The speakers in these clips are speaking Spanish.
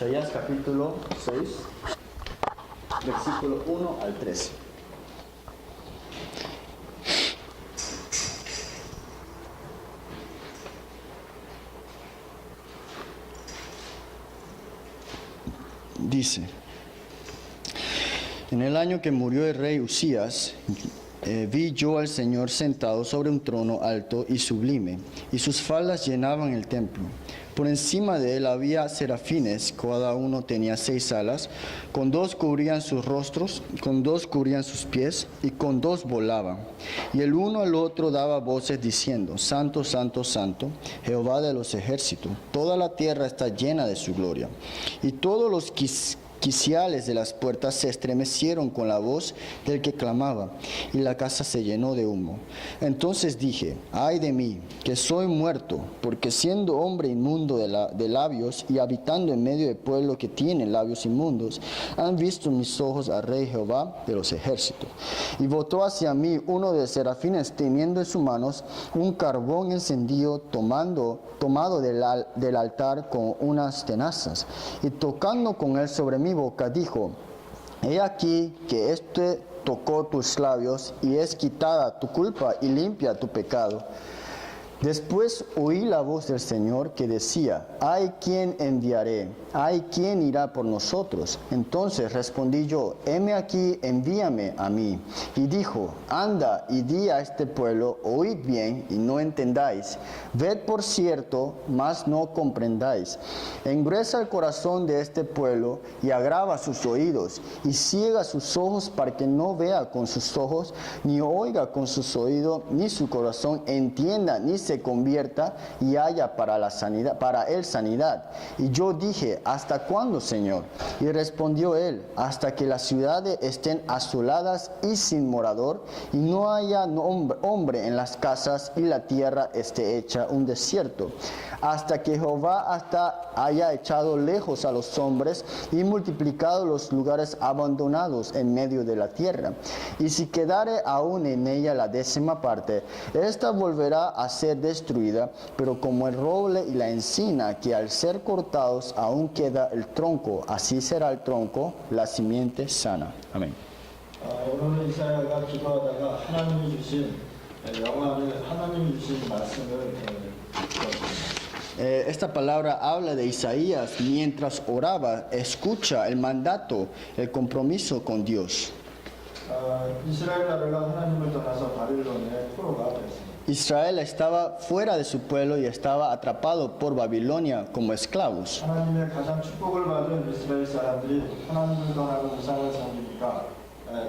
Isaías capítulo 6, versículo 1 al 13. Dice: en el año que murió el rey Usías, vi yo al Señor sentado sobre un trono alto y sublime, y sus faldas llenaban el templo. Por encima de él había serafines, cada uno tenía 6 alas, con 2 cubrían sus rostros, con 2 cubrían sus pies, y con 2 volaban. Y el uno al otro daba voces diciendo: Santo, Santo, Santo, Jehová de los ejércitos, toda la tierra está llena de su gloria. Y todos los quiciales de las puertas se estremecieron con la voz del que clamaba, y la casa se llenó de humo. Entonces dije: ay de mí, que soy muerto, porque siendo hombre inmundo de labios y habitando en medio de pueblo que tiene labios inmundos, han visto mis ojos al Rey Jehová de los ejércitos. Y botó hacia mí uno de los serafines, teniendo en sus manos un carbón encendido, tomado del altar con unas tenazas, y tocando con él sobre mi boca, dijo: he aquí que este tocó tus labios, y es quitada tu culpa y limpia tu pecado. Después oí la voz del Señor que decía: ¿hay quien enviaré? ¿hay quien irá por nosotros? Entonces respondí yo: heme aquí, envíame a mí. Y dijo: anda y di a este pueblo: oíd bien y no entendáis, ved por cierto, mas no comprendáis. Engruesa el corazón de este pueblo y agrava sus oídos, y ciega sus ojos para que no vea con sus ojos, ni oiga con sus oídos, ni su corazón entienda, ni se convierta y haya para él sanidad. Y yo dije: ¿hasta cuándo, Señor? Y respondió él: hasta que las ciudades estén asoladas y sin morador, y no haya hombre en las casas, y la tierra esté hecha un desierto, hasta que Jehová haya echado lejos a los hombres y multiplicado los lugares abandonados en medio de la tierra. Y si quedare aún en ella la 10ª parte, esta volverá a ser destruida, pero como el roble y la encina, que al ser cortados aún queda el tronco, así será el tronco, la simiente sana. Amén. 오늘 이사야가 기도하다가 하나님이 주신 말씀을 Esta palabra habla de Isaías mientras oraba, escucha el mandato, el compromiso con Dios. 이스라엘 나라가 하나님을 떠나서 바빌론의 포로가 됐습니다. Israel estaba fuera de su pueblo y estaba atrapado por Babilonia como esclavos. 하나님의 가장 축복을 받은 이스라엘 사람들이 하나님을 떠나고 우상을 섬기니까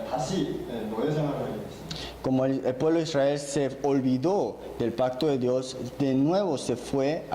다시 노예 생활을 하게 됐습니다. Como el pueblo de Israel se olvidó del pacto de Dios, de nuevo se fue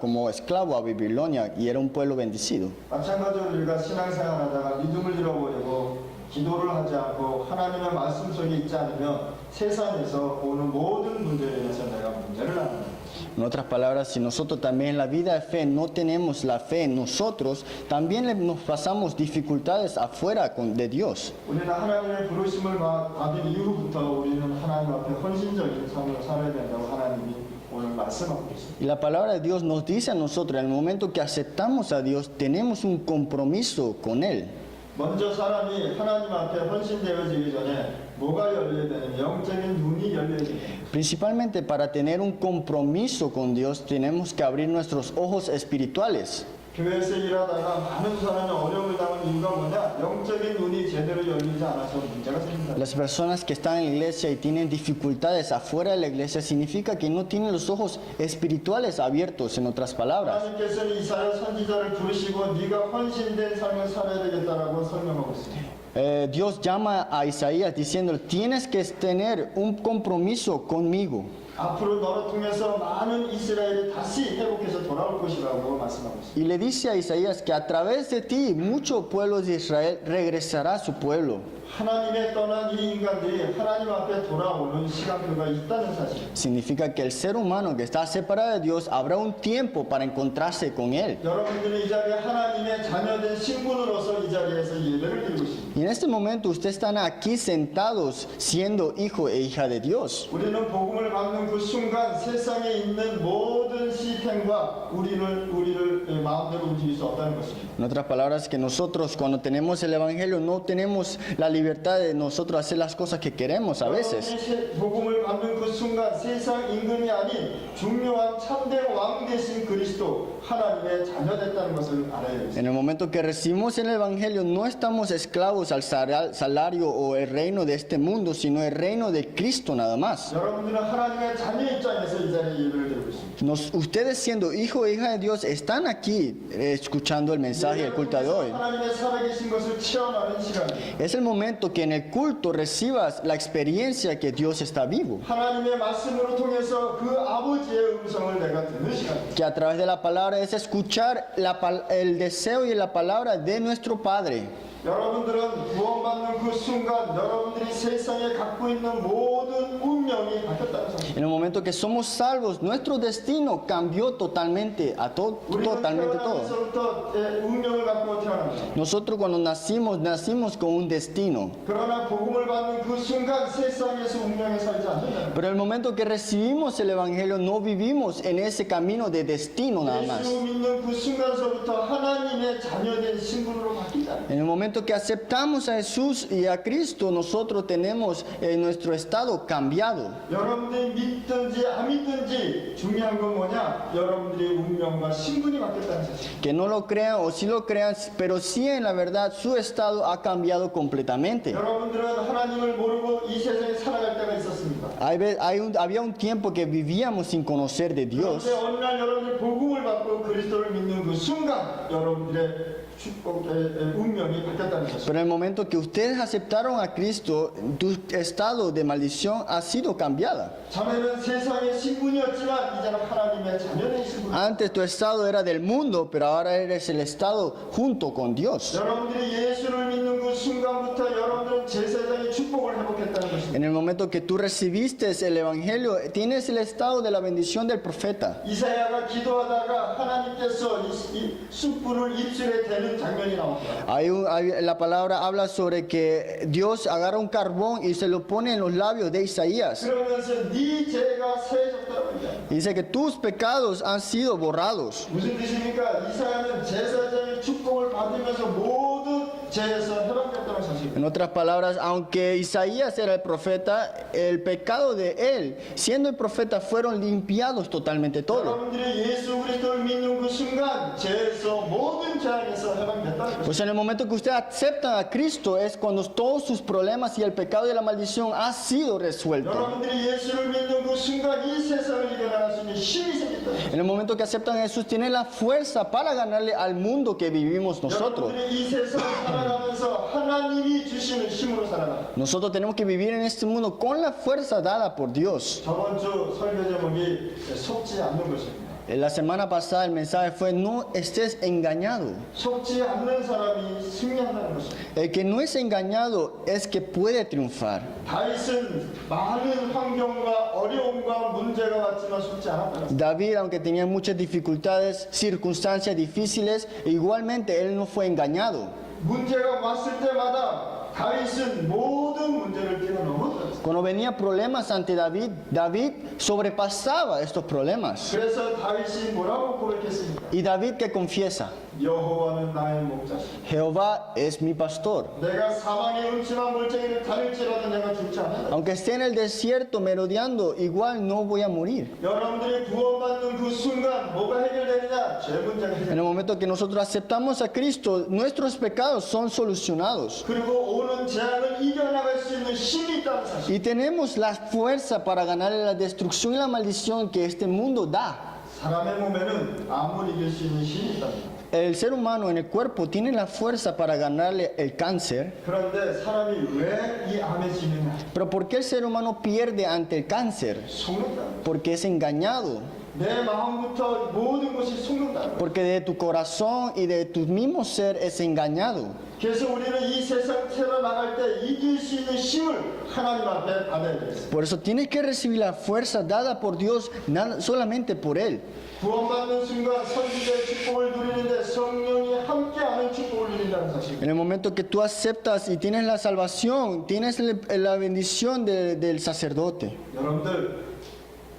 como esclavo a Babilonia, y era un pueblo bendecido. 마찬가지로 우리가 신앙생활하다가 믿음을 잃어버리고 기도를 하지 않고 하나님의 말씀 속에 있지 않으면 세상에서 오는 모든 문제에 대해서 내가 문제를 하는 거예요. En otras palabras, si nosotros también en la vida de fe no tenemos la fe en nosotros, también nos pasamos dificultades afuera de Dios. 우리는 하나님의 부르심을 받은 이후부터 우리는 하나님 앞에 헌신적인 삶을 살아야 된다고 하나님이 오늘 말씀하고 있습니다. Y la palabra de Dios nos dice a nosotros, en el momento que aceptamos a Dios, tenemos un compromiso con Él. 먼저 사람이 하나님 앞에 헌신되어지기 전에 뭐가 열려야 되냐면 영적인 눈이 열려야 됩니다. Principalmente para tener un compromiso con Dios, tenemos que abrir nuestros ojos espirituales. 교회에서 일하다가 많은 사람이 어려움을 당하는 이유가 뭐냐? 영적인 눈이 제대로 열리지 않아서 문제가 생긴다. Las personas que están en la iglesia y tienen dificultades afuera de la iglesia significa que no tienen los ojos espirituales abiertos, en otras palabras. 하나님께서는 이사야 선지자를 부르시고 네가 헌신된 삶을 살아야 되겠다라고 설명하고 있습니다. Dios llama a Isaías diciendo: tienes que tener un compromiso conmigo. 앞으로 너를 통해서 많은 이스라엘이 다시 회복해서 돌아올 것이라고 말씀하고 있습니다. Y le dice a Isaías que a través de ti muchos pueblos de Israel regresará a su pueblo. 하나님의 떠난 이 인간들이 하나님 앞에 돌아오는 시간표가 있다는 사실. Significa que el ser humano que está separado de Dios habrá un tiempo para encontrarse con Él. 여러분들은 이 자리에 하나님의 자녀된 신분으로서 이 자리에서 예배를 드리고 있습니다. Y en este momento ustedes están aquí sentados siendo hijo e hija de Dios. 우리는 복음을 받는 받는 그 순간 세상에 있는 모든 시스템과 우리를 마음대로 움직일 수 없다는 것입니다. En otras palabras, que nosotros cuando tenemos el Evangelio no tenemos la libertad de nosotros hacer las cosas que queremos a veces. 여러분이 복음을 받는 그 순간 세상 임금이 아닌 중요한 참된 왕 되신 그리스도 하나님의 자녀됐다는 것을 알아야 됩니다. En el momento que recibimos el Evangelio no estamos esclavos al salario o el reino de este mundo, sino el reino de Cristo nada más. 여러분들은 하나님의 자녀 입장에서 이 자리에 예배를 드리고 있습니다. Ustedes siendo hijo e hija de Dios están aquí escuchando el mensaje del culto de hoy. 하나님의 살아계신 것을 체험하는 시간입니다. Es el momento que en el culto recibas la experiencia que Dios está vivo. 하나님의 말씀으로 통해서 그 아버지의 음성을 내가 듣는 시간입니다. Que a través de la palabra es escuchar el deseo y la palabra de nuestro Padre. 여러분들은 구원받는 그 순간 여러분들이 세상에 갖고 있는 모든 운명이 바뀌었다는 사실. En el momento que somos salvos, nuestro destino cambió totalmente totalmente todo. 태어나면서부터 운명을 갖고 태어납니다. Nosotros cuando nacimos con un destino. 그러나 복음을 받는 그 순간 세상에서 운명에 살지 않는다. Pero el momento que recibimos el Evangelio no vivimos en ese camino de destino nada más. 예수 믿는 그 순간서부터 하나님의 자녀된 신분으로 바뀐다. En el momento que aceptamos a Jesús y a Cristo, nosotros tenemos nuestro estado cambiado. 여러분들이 믿든지 안 믿든지 중요한 건 뭐냐? 여러분들의 운명과 신분이 바뀌었다는 사실. Que no lo crean o sí lo crean, pero sí en la verdad su estado ha cambiado completamente. 여러분들은 하나님을 모르고 이 세상에 살아갈 때가 있었습니다. Había un tiempo que vivíamos sin conocer de Dios. 그런데 어느 날 여러분이 복음을 받고 그리스도를 믿는 그 순간 여러분들의 축복의 운명이 바뀌었다는 것입니다. Pero en el momento que ustedes aceptaron a Cristo, tu estado de maldición ha sido cambiada. 자네는 세상의 신분이었지만 이제는 하나님의 자녀된 신분. Antes tu estado era del mundo, pero ahora eres el estado junto con Dios. 여러분들이 예수를 믿는 그 순간부터 여러분들은 제사장의 축복을 회복했다는 것입니다. En el momento que tú recibiste el Evangelio, tienes el estado de la bendición del profeta. 이사야가 기도하다가 하나님께서 이 숯불을 입술에 대는 장면이 나옵니다. La palabra habla sobre que Dios agarra un carbón y se lo pone en los labios de Isaías. 그러면서 네 죄가 세졌다고 합니다. Dice que tus pecados han sido borrados. 무슨 뜻입니까? 이사야는 제사장의 축복을 받으면서 모든 죄에서 해방됐다는 사실입니다. En otras palabras, aunque Isaías era el profeta, el pecado de él, siendo el profeta, fueron limpiados totalmente todo. 여러분들이 예수 그리스도를 믿는 그 순간 죄에서 모든 죄악에서 해방됐다는 것입니다. Pues en el momento que usted acepta a Cristo es cuando todos sus problemas y el pecado y la maldición ha sido resuelto. 여러분들이 예수를 믿는 그 순간 이 세상을 이겨나갈 수 있는 힘이 생겼다. En el momento que aceptan a Jesús, tienen la fuerza para ganarle al mundo que vivimos nosotros. 여러분들이 이 세상을 살아가면서 하나님이 주시는 힘으로 살아가. Nosotros tenemos que vivir en este mundo con la fuerza dada por Dios. 저번 주 설교 제목이 속지 않는 것입니다. La semana pasada el mensaje fue: no estés engañado. 속지 않는 사람이 승리한다는 것입니다. El que no es engañado es que puede triunfar. 다윗은 많은 환경과 어려움과 문제가 왔지만 속지 않았다는 것입니다. David, aunque tenía muchas dificultades, circunstancias difíciles, igualmente él no fue engañado. 문제가 왔을 때마다 다윗은 모든 문제를 뛰어넘었다. Cuando venía problemas ante David, David sobrepasaba estos problemas. 그래서 다윗이 뭐라고 고백했습니까? Y David que confiesa: 여호와는 나의 목자시. Jehová es mi pastor. 내가 사망의 음침한 물쟁이를 다닐지라도 내가 죽지 않는다. Aunque esté en el desierto merodeando, igual no voy a morir. 여러분들이 구원받는 그 순간 뭐가 해결되느냐? 죄 문제가 En 해결. el momento que nosotros aceptamos a Cristo, nuestros pecados son solucionados. 그리고 오는 재앙을 이겨나갈 수 있는 힘이 있다는 사실. Y tenemos la fuerza para ganar la destrucción y la maldición que este mundo da. 사람의 몸에는 암을 이길 수 있는 힘이 있답니다. El ser humano en el cuerpo tiene la fuerza para ganarle el cáncer. 그런데 사람이 왜 이 암에 지느냐? Pero ¿por qué el ser humano pierde ante el cáncer? 속는다. Porque es engañado. 내 마음부터 모든 것이 속는다. Porque de tu corazón y de tu mismo ser es engañado. 그래서 우리는 이 세상 태어나갈 때 이길 수 있는 힘을 하나님 앞에 받아야 되겠습니다. Por eso tienes que recibir la fuerza dada por Dios, solamente por Él. 구원받는 순간 선지자의 축복을 누리는데 성령이 함께하는 축복을 누린다는 사실. En el momento que tú aceptas y tienes la salvación, tienes la bendición del sacerdote. 여러분들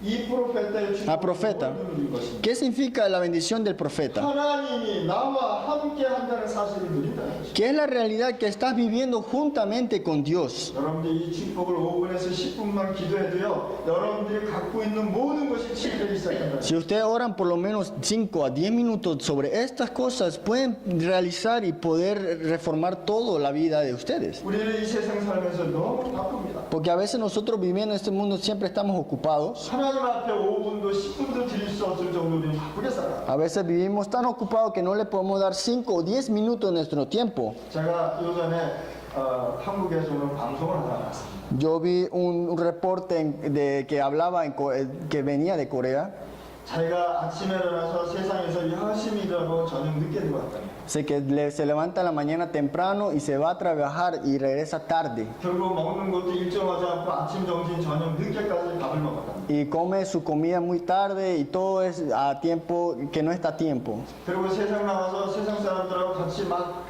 이 프로페타의 축복이 profeta. 뭘 누린 것입니다. ¿Qué significa la bendición del profeta? 하나님이 나와 함께 한다는 사실을 누린다는 것입니다. Que es la realidad que estás viviendo juntamente con Dios. 여러분들이 이 축복을 5분에서 10분만 기도해도요, 여러분들이 갖고 있는 모든 것이 치유되기 시작한다. Si ustedes oran por lo menos 5 a 10 minutos sobre estas cosas, pueden realizar y poder reformar toda la vida de ustedes. 우리는 이 세상 살면서 너무 바쁩니다. Porque a veces nosotros viviendo en este mundo siempre estamos ocupados. 하나님 앞에 5분도 10분도 드릴 수 없을 정도로 우리는 바쁘게 살아요. A veces vivimos tan ocupados que no le podemos dar 5 o 10 minutos de nuestro tiempo. 제가 요전에 한국에서 오는 방송을 하나 봤습니다. Yo vi un reporte que hablaba, que venía de Corea. 자기가 아침에 일어나서 세상에서 열심히 일하고 저녁 늦게 들어왔다. Sé que se levanta en la mañana temprano y se va a trabajar y regresa tarde. 결국 먹는 것도 일정하지 않고 아침, 점심, 저녁 늦게까지 밥을 먹었다. Y come su comida muy tarde y todo es a tiempo que no está a tiempo. 그리고 세상 나와서 세상 사람들하고 같이 막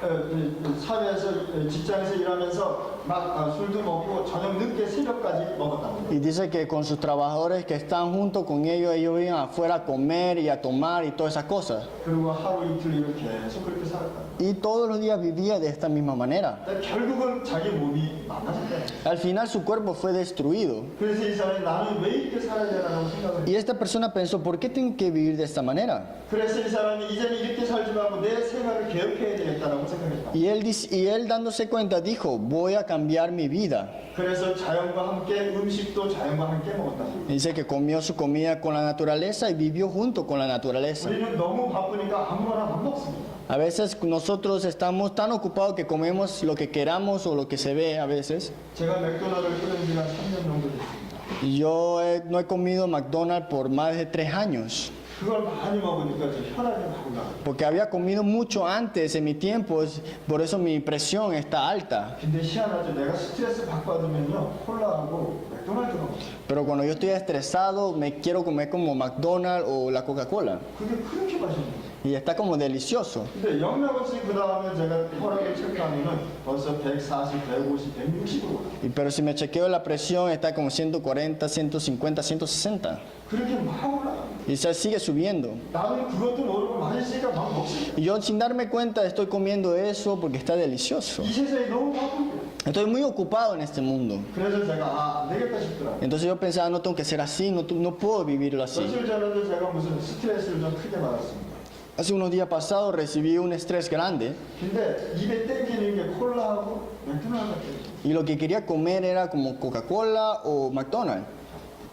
사회에서 직장에서 일하면서 막 술도 먹고 저녁 늦게 새벽까지 먹었답니다. Y dice que con sus trabajadores que están junto con ellos iban afuera a comer y a tomar y todas esas cosas. 그리고 하루 이틀 이렇게 계속 그렇게 살았다. Y todos los días vivía de esta misma manera. 결국은 자기 몸이 망가졌다. Al final su cuerpo fue destruido. 그래서 이 사람이 나는 왜 이렇게 살아야 되나라고 생각을 Y esta persona pensó, ¿por qué tengo que vivir de esta manera? 그래서 이 사람이 이제는 이렇게 살지 말고 내 생활을 개혁해야 되겠다라고 생각했다. Y él dándose cuenta dijo, voy a cambiar mi vida. 그래서 자연과 함께 음식도 자연과 함께 먹었다. Dice que comió su comida con la naturaleza y vivió junto con la naturaleza. 우리는 너무 바쁘니까 아무거나 못 먹습니다. A veces nosotros estamos tan ocupados que comemos lo que queramos o lo que se ve a veces. 제가 맥도날드를 끊은 지가 3년 정도 됐습니다. Y yo no he comido McDonald's por más de 3 años. 그걸 많이 먹으니까 좀 혈압이 막 올라가요. Porque había comido mucho antes en mi tiempo, por eso mi presión está alta. 근데 희한하죠. 내가 스트레스 받으면요 콜라하고 맥도날드 먹어요. Pero cuando yo estoy estresado, me quiero comer como McDonald's o la Coca-Cola. 그게 그렇게 맛있는 거예요. Y está como delicioso. 근데 영양없이 그 다음에 제가 혈압을 체크하면은 벌써 140, 150, 160으로 올라요. Pero si me chequeo la presión, está como 140, 150, 160. 그렇게 막 올라가요. Y se sigue subiendo. 나는 그것도 모르고 맛있으니까 막 먹습니다. Y yo sin darme cuenta estoy comiendo eso porque está delicioso. 이 세상이 너무 바쁜데. Estoy muy ocupado en este mundo. 그래서 제가 안 되겠다 싶더라고요. Entonces yo pensaba, no tengo que ser así, no puedo vivirlo así. 며칠 전에도 제가 무슨 스트레스를 좀 크게 받았습니다. Hace unos días pasados recibí un estrés grande 근데 입에 땡기는 게 콜라하고 맥도날드 같아요. y lo que quería comer era como Coca-Cola o McDonald's.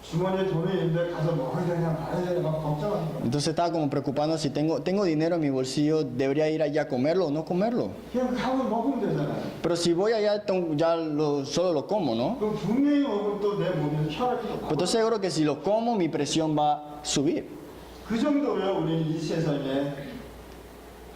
주머니에 돈이 있는데 가서 먹어야 되냐 말아야 되냐 막 걱정하는 거예요. Entonces estaba como preocupando si tengo dinero en mi bolsillo, debería ir allá a comerlo o no comerlo. 그냥 가면 먹으면 되잖아요. Pero si voy allá, solo lo como, ¿no? 그럼 분명히 먹으면 또 내 몸에 혈압이 또 Pero estoy seguro que si lo como, mi presión va a subir. 그 정도로 우리는 이 세상에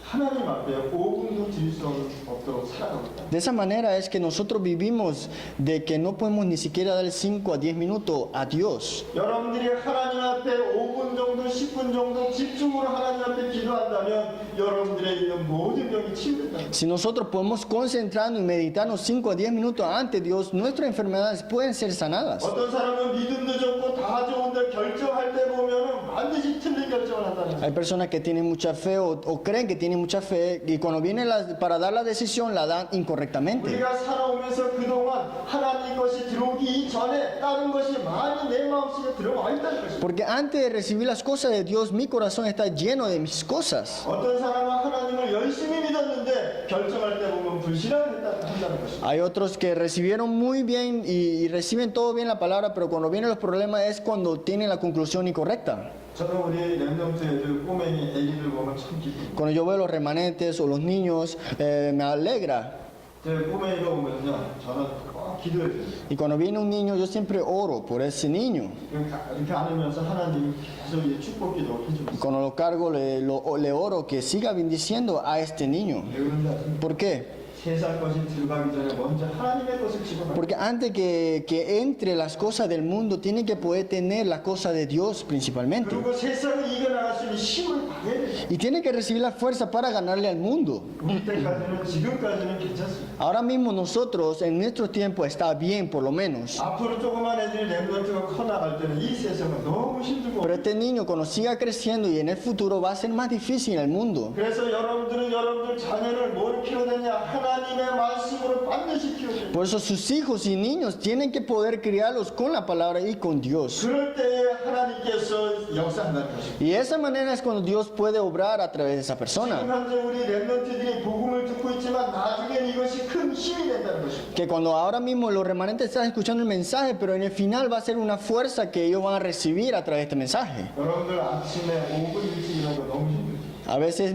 하나님 앞에 5분도 드릴 수 없도록 살아가고 있다. De esa manera es que nosotros vivimos de que no podemos ni siquiera dar 5 a 10 minutos a Dios. 여러분들이 하나님 앞에 5분 정도, 10분 정도 집중으로 하나님 앞에 기도한다면 여러분들의 있는 모든 병이 치유된다. Si nosotros podemos concentrarnos y meditarnos 5 a 10 minutos ante Dios, nuestras enfermedades pueden ser sanadas. 어떤 사람은 믿음도 좋고 다 좋은데 결정할 때 보면은 반드시 틀린 결정을 한다는 거예요. Hay personas que tienen mucha fe o creen que tienen mucha fe y cuando viene para dar la decisión la dan incorrectamente. 우리가 살아오면서 그동안 하나님 것이 들어오기 전에 다른 것이 많이 내 마음속에 들어와 있다는 것입니다. Porque antes de recibir las cosas de Dios, mi corazón está lleno de mis cosas. 어떤 사람은 하나님을 열심히 믿었는데 결정할 때 보면 불신앙을 한다는 것입니다. Hay otros que recibieron muy bien y reciben todo bien la palabra, pero cuando vienen los problemas es cuando tienen la conclusión incorrecta. 저는 우리 렘넌트 애들 꼬맹이 애기들 보면 참 기쁩니다. Cuando yo veo los remanentes o los niños, me alegra. 제 꼬맹이가 오면요 저는 꼭 기도해야 돼요. Y cuando viene un niño, yo siempre oro por ese niño. 이렇게 안으면서 하나님이 계속 이 축복 기도 Y 해줍니다. cuando lo cargo, le oro que siga bendiciendo a este niño. 왜 그런지 아십니까? ¿Por qué? 세상 것이 들어가기 전에 먼저 하나님의 것을 집어넣어야 Porque antes que entre las cosas del mundo, tiene que poder tener las cosas de Dios principalmente. 그리고 세상을 이겨나갈 수 있는 힘을 받아야 돼요. Y tiene que recibir la fuerza para ganarle al mundo. 우리 때까지는 지금까지는 괜찮습니다. Ahora mismo nosotros, en nuestro tiempo, está bien por lo menos. 앞으로 조그만 애들이 랩런트가 커나갈 때는 이 세상은 너무 힘들고 Pero este niño, cuando siga creciendo y en el futuro, va a ser más difícil el mundo. 그래서 여러분들은 여러분들 자녀를 뭘 키워야 되냐? 하나님의 말씀으로 반드시 키워야 돼요. Por eso sus hijos y niños tienen que poder criarlos con la palabra y con Dios. 그럴 때에 하나님께서 역사한다는 것입니다. Y de esa manera es cuando Dios puede obrar a través de esa 지금 persona. 현재 우리 랩런트들이 복음을 듣고 있지만 나중엔 이것이 큰 힘이 된다는 것입니다. Que cuando ahora mismo los remanentes están escuchando el mensaje, pero en el final va a ser una fuerza que ellos van a recibir a través de este mensaje. 여러분들 아침에 5분 일찍 일어나는 거 너무 힘들죠. A veces,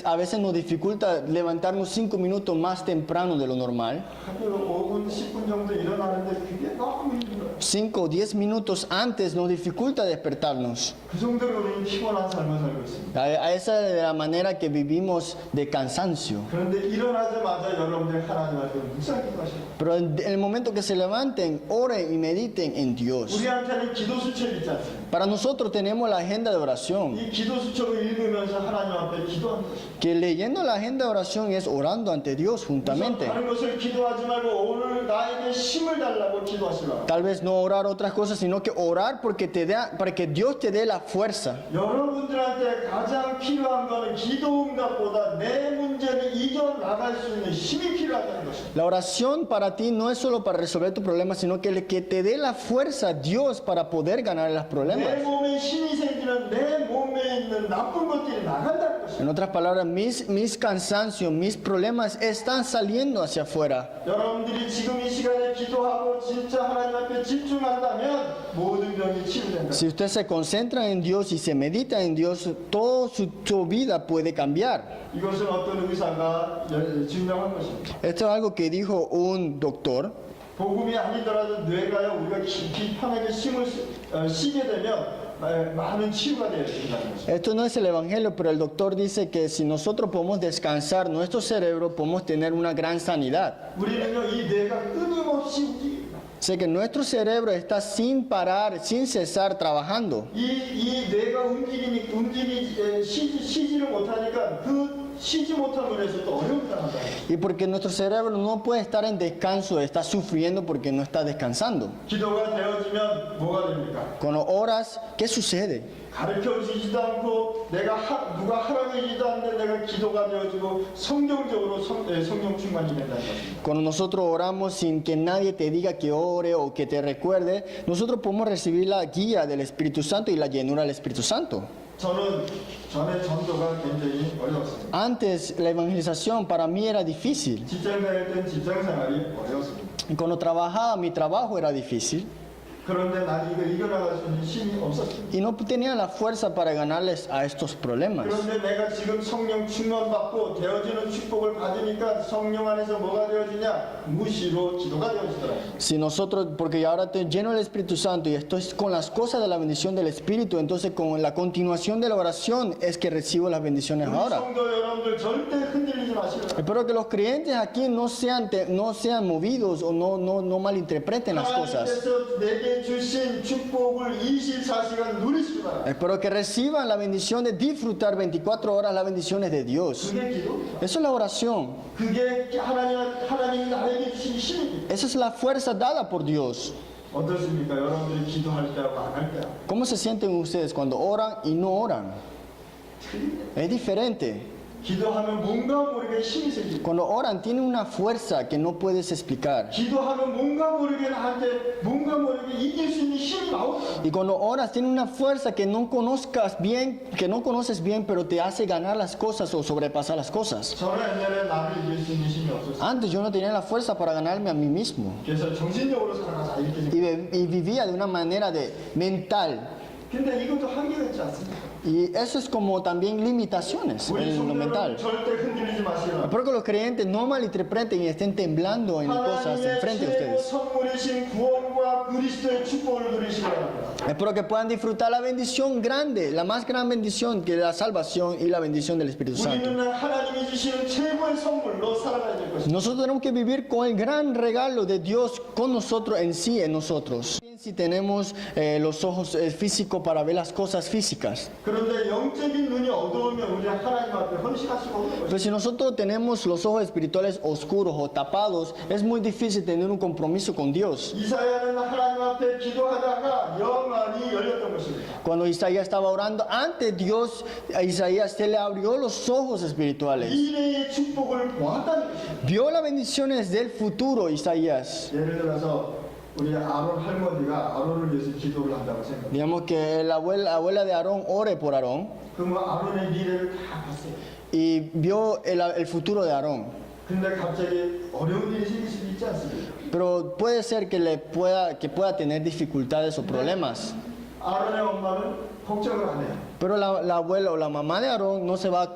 a veces nos dificulta levantarnos 5 minutos más temprano de lo normal. 하루 5분, 10분 정도 일어나는데 그게 너무 힘들어요. 5 o 10 minutos antes nos dificulta despertarnos. 그 정도로 우리는 피곤한 삶을 살고 있습니다. A esa es la manera que vivimos de cansancio. 그런데 일어나자마자 여러분들 하나님 앞에 묵상기도 하셔요. Pero en el momento que se levanten, oren y mediten en Dios. 우리한테는 기도 수첩 있지 않습니까? Para nosotros tenemos la agenda de oración. 이 기도 수첩을 읽으면서 하나님 앞에 기도하는 것입니다. Que leyendo la agenda de oración es orando ante Dios 우선 juntamente. 다른 것을 기도하지 말고 오늘 나에게 힘을 달라고 기도하시라. Tal vez no orar otras cosas, sino que orar para que Dios te dé la fuerza. 여러분들한테 가장 필요한 것은 기도 응답보다 내 문제를 이겨나갈 수 있는 힘이 필요하다는 것입니다. La oración para ti no es solo para resolver tu problema, sino que te dé la fuerza Dios para poder ganar los 내 problemas. 몸에 힘이 생기는 내 몸에 있는 나쁜 것들이 나간다는 것입니다. En otras palabras, mis cansancios, mis problemas están saliendo hacia afuera. 여러분들이 지금 이 시간에 기도하고 진짜 하나님 앞에 집중한다면 모든 병이 치유된다. Si usted se concentra en Dios y se medita en Dios, toda su vida puede cambiar. 이것은 어떤 의사가 증명한 것입니다. Esto es algo que dijo un doctor. 복음이 아니더라도 뇌가요 우리가 깊이 편하게 힘을 쉬게 되면 많은 치유가 되어야 된다는 것입니다. Esto no es el evangelio, pero el doctor dice que si nosotros podemos descansar nuestro cerebro, podemos tener una gran sanidad. 우리는요 이 뇌가 끊임없이 움직입니다. Sé que nuestro cerebro está sin parar, sin cesar trabajando. 이 뇌가 쉬지를 못하니까 그 쉬지 못함으로 해서 또 어려움을 당한다. Y porque nuestro cerebro no puede estar en descanso, está sufriendo porque no está descansando. 기도가 되어지면 뭐가 됩니까? Cuando oras, ¿qué sucede? 가르쳐 주지도 않고 누가 하라고 주지도 않는데 내가 기도가 되어지고 성경적으로 성령 충만이 된다는 것입니다. Cuando nosotros oramos sin que nadie te diga que ore o que te recuerde, nosotros podemos recibir la guía del Espíritu Santo y la llenura del Espíritu Santo. 저는 전에 전도가 굉장히 어려웠습니다. Antes la evangelización para mí era difícil. 직장 다닐 땐 직장 생활이 어려웠습니다. Y cuando trabajaba, mi trabajo era difícil. 그런데 난 이걸 이겨나갈 수 있는 힘이 없었습니다. Y no tenía la fuerza para ganarles a estos problemas. 그런데 내가 지금 성령 충만받고 되어지는 축복을 받으니까 성령 안에서 뭐가 되어지냐? 무시로 기도가 되어지더라고요. Si nosotros, porque ahora estoy lleno del Espíritu Santo y estoy con las cosas de la bendición del Espíritu, entonces con la continuación de la oración es que recibo las bendiciones 우리 ahora. 성도 여러분들 절대 흔들리지 마시라. Espero que los creyentes aquí no sean movidos o no malinterpreten las cosas. 하나님께서 내게 주신 축복을 24시간 누리시기 바랍니다. Espero que reciban la bendición de disfrutar 24 horas las bendiciones de Dios. 그게 기도입니다. Eso es la oración. 그게 하나님이 나에게 주신 힘입니다. Esa es la fuerza dada por Dios. 어떻습니까? 여러분들이 기도할 때하고 안 할 때하고 ¿Cómo se sienten ustedes cuando oran y no oran? Es diferente. 기도하면 뭔가 모르게 힘이 생깁니다. Cuando oran tienen una fuerza que no puedes explicar. 기도하면 뭔가 모르게 나한테 뭔가 모르게 이길 수 있는 힘이 나오더라고요. Y cuando oras tiene una fuerza que no conoces bien, pero te hace ganar las cosas o sobrepasar las cosas. 저는 옛날에 나를 이길 수 있는 힘이 없었어요. Antes yo no tenía la fuerza para ganarme a mí mismo. 그래서 정신적으로 살아가자 이렇게 생각해요. Y vivía de una manera mental. 근데 이것도 한계가 있지 않습니까? Y eso es como también limitaciones 우리 en lo 성도는 mental. 절대 흔들리지 마시라. Espero que los creyentes no malinterpreten y estén temblando en cosas 하나님의 enfrente de 최고 ustedes. 선물이신 구원과 예수와 그리스도의 축복을 누리시기 바랍니다. Espero que puedan disfrutar la bendición grande, la más gran bendición que es la salvación y la bendición del Espíritu Santo. 우리는 하나님이 주시는 최고의 선물로 살아가야 될 것입니다. Nosotros tenemos que vivir con el gran regalo de Dios con nosotros en sí, en nosotros. Si tenemos los ojos físicos para ver las cosas físicas. 그런데 영적인 눈이 어두우면 우리 하나님 앞에 헌신할 수가 없는 Pero 것입니다. si nosotros tenemos los ojos espirituales oscuros o tapados, es muy difícil tener un compromiso con Dios. 이사야는 하나님 앞에 기도하다가 영안이 열렸던 것입니다. Cuando Isaías estaba orando ante Dios, a Isaías se le abrió los ojos espirituales. 미래의 축복을 보았다는 것입니다. Vio las bendiciones del futuro, Isaías. 예를 들어서 우리 아론 할머니가 아론을 위해서 기도를 한다고 생각합니다. Digamos que la abuela de Aarón ore por Aarón 그러면 아론의 미래를 다 봤어요. y vio el futuro de Aarón. 근데 갑자기 어려운 일이 생길 수도 있지 않습니까? Pero puede ser que pueda tener dificultades o problemas. 아론의 엄마는 걱정을 안 해요. Pero la abuela o la mamá de Aarón no se va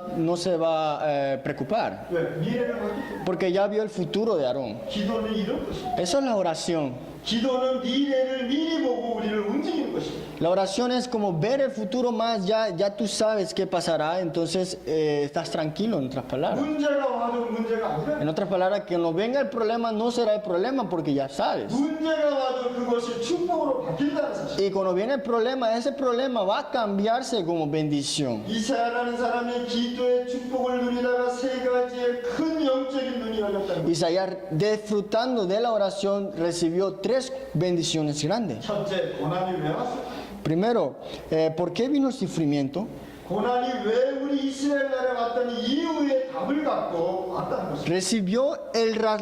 a preocupar, 왜? 미래를 봤기 때문에. porque ya vio el futuro de Aarón. 기도는 이런 것입니다. Eso es la oración. 기도는 미래를 미리 보고 우리를 움직이는 것입니다. La oración es como ver el futuro más, ya tú sabes qué pasará, entonces estás tranquilo, en otras palabras. 문제가 와도 문제가 아니라 En otras palabras, que no venga el problema no será el problema porque ya sabes. 문제가 와도 그것이 축복으로 바뀐다는 사실. Y cuando viene el problema, ese problema va a cambiarse como bendición. 이사야라는 사람이 기도의 축복을 누리다가 세 가지의 큰 영적인 눈이 열렸다는 것. Isaías, disfrutando de la oración, recibió tres bendiciones grandes. 첫째, 고난이 왜 왔을까? Primero, ¿por qué vino el sufrimiento? 고난이 왜 우리 이스라엘 나라에 왔다는 이유의 답을 갖고 왔다는 것입니다. Recibió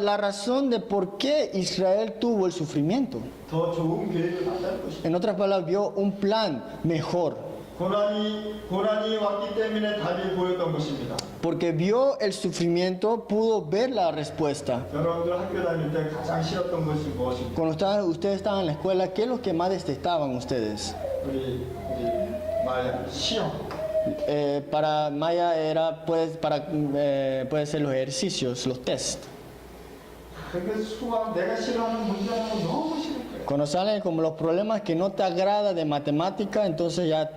la razón de por qué Israel tuvo el sufrimiento. 더 좋은 계획을 갖다는 것입니다. En otras palabras, vio un plan mejor. 고난이 왔기 때문에 답이 보였던 것입니다. Porque vio el sufrimiento, pudo ver la respuesta. 여러분들 학교 다닐 때 가장 싫었던 것이 무엇입니까? Cuando ustedes estaban en la escuela, ¿qué es lo que más detestaban ustedes? 우리 마야 시험. Para Maya puede ser los ejercicios, los test. 그게 수학 내가 싫어하는 문제는 너무 싫은 거예요. Cuando salen como los problemas que no te agrada de matemática, entonces ya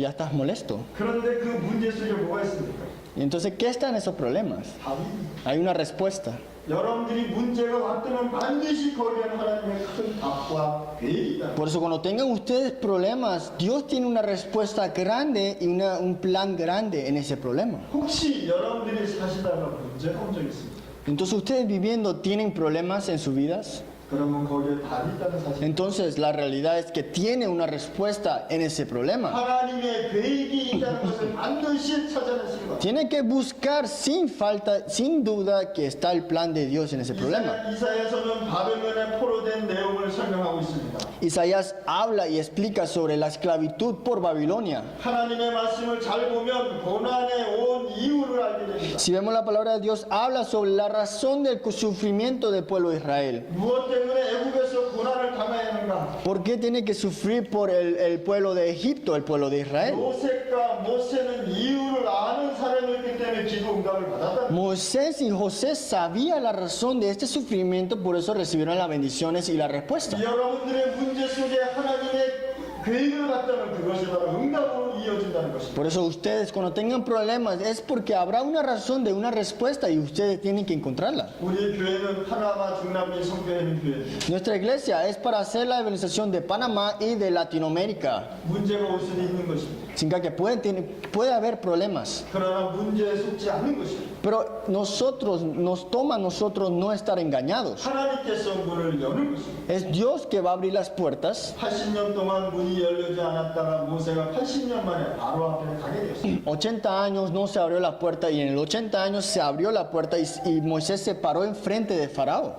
estás molesto. 그런데 그 문제 속에 뭐가 있습니까? Y entonces, ¿qué está en esos problemas? 답이. Hay una respuesta. 여러분들이 문제가 왔다면 반드시 거기에 하나님의 큰 답과 계획이 있다. Por eso cuando tengan ustedes problemas, Dios tiene una respuesta grande y un plan grande en ese problema. 혹시 여러분들이 사시다가 문제가 온 적 있습니까? Entonces ustedes viviendo tienen problemas en sus vidas. 그러면 거기에 답이 있다는 사실. Entonces la realidad es que tiene una respuesta en ese problema. 하나님의 계획이 있다는 것을 반드시 찾아내시기 바랍니다. Tiene que buscar sin duda que está el plan de Dios en ese problema. 이사야서는 바벨론에 포로된 내용을 설명하고 있습니다. Isaías habla y explica sobre la esclavitud por Babilonia. 하나님의 말씀을 잘 보면 고난에 온 이유를 알게 됩니다. Si vemos la palabra de Dios, habla sobre la razón del sufrimiento del pueblo de Israel. 무엇 때문에 애국에서 고난을 당해야 하는가? ¿Por qué tiene que sufrir por el pueblo de Egipto, el pueblo de Israel? 요셉과 모세는 이유를 아는 사람이었기 때문에 기도 응답을 받았다. Moisés y José sabían la razón de este sufrimiento, por eso recibieron las bendiciones y la respuesta. 여러분들의 문제 속에 하나님의 계획을 갖다면 그것이 바로 응답으로 이어진다는 것입니다. Por eso ustedes cuando tengan problemas es porque habrá una razón de una respuesta y ustedes tienen que encontrarla. 우리 교회는 파나마 중남미 선교회 있는 교회입니다. Nuestra iglesia es para hacer la evangelización de Panamá y de Latinoamérica. 문제가 올 수는 있는 것입니다. Significa que puede haber problemas. 그러나 문제에 속지 않는 것입니다. Pero nos toma a nosotros no estar engañados. 하나님께서 문을 여는 것입니다. Es Dios que va a abrir las puertas. 80년 동안 문이 열리지 않았다가 모세가 80년 만에 바로 앞에 가게 되었습니다. 80 años no se abrió la puerta y en el 80 años se abrió la puerta y Moisés se paró enfrente de Faraón.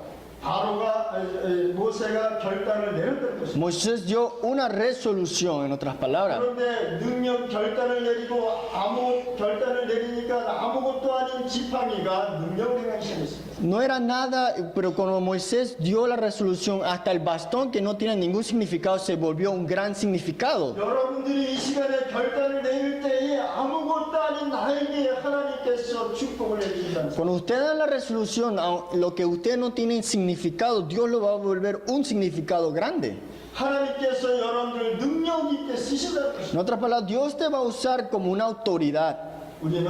모세가 결단을 내렸다는 것입니다. Moisés dio una resolución, en otras palabras. 그런데 능력 결단을 내리고 결단을 내리니까 아무것도 아닌 지팡이가 능력 행한 시작했습니다. No era nada, pero cuando Moisés dio la resolución, hasta el bastón que no tiene ningún significado se volvió un gran significado. 여러분들이 이 시간에 결단을 내릴 때에 아무것도 아닌 나에게 하나님께서 축복을 해주신다는 것입니다. Cuando usted da la resolución, lo que usted no tiene significado significado, Dios lo va a volver un significado grande. 하나님께서 여러분들 능력 있게 쓰신다는 것입니다. En otras palabras, Dios te va a usar como una autoridad. 우리는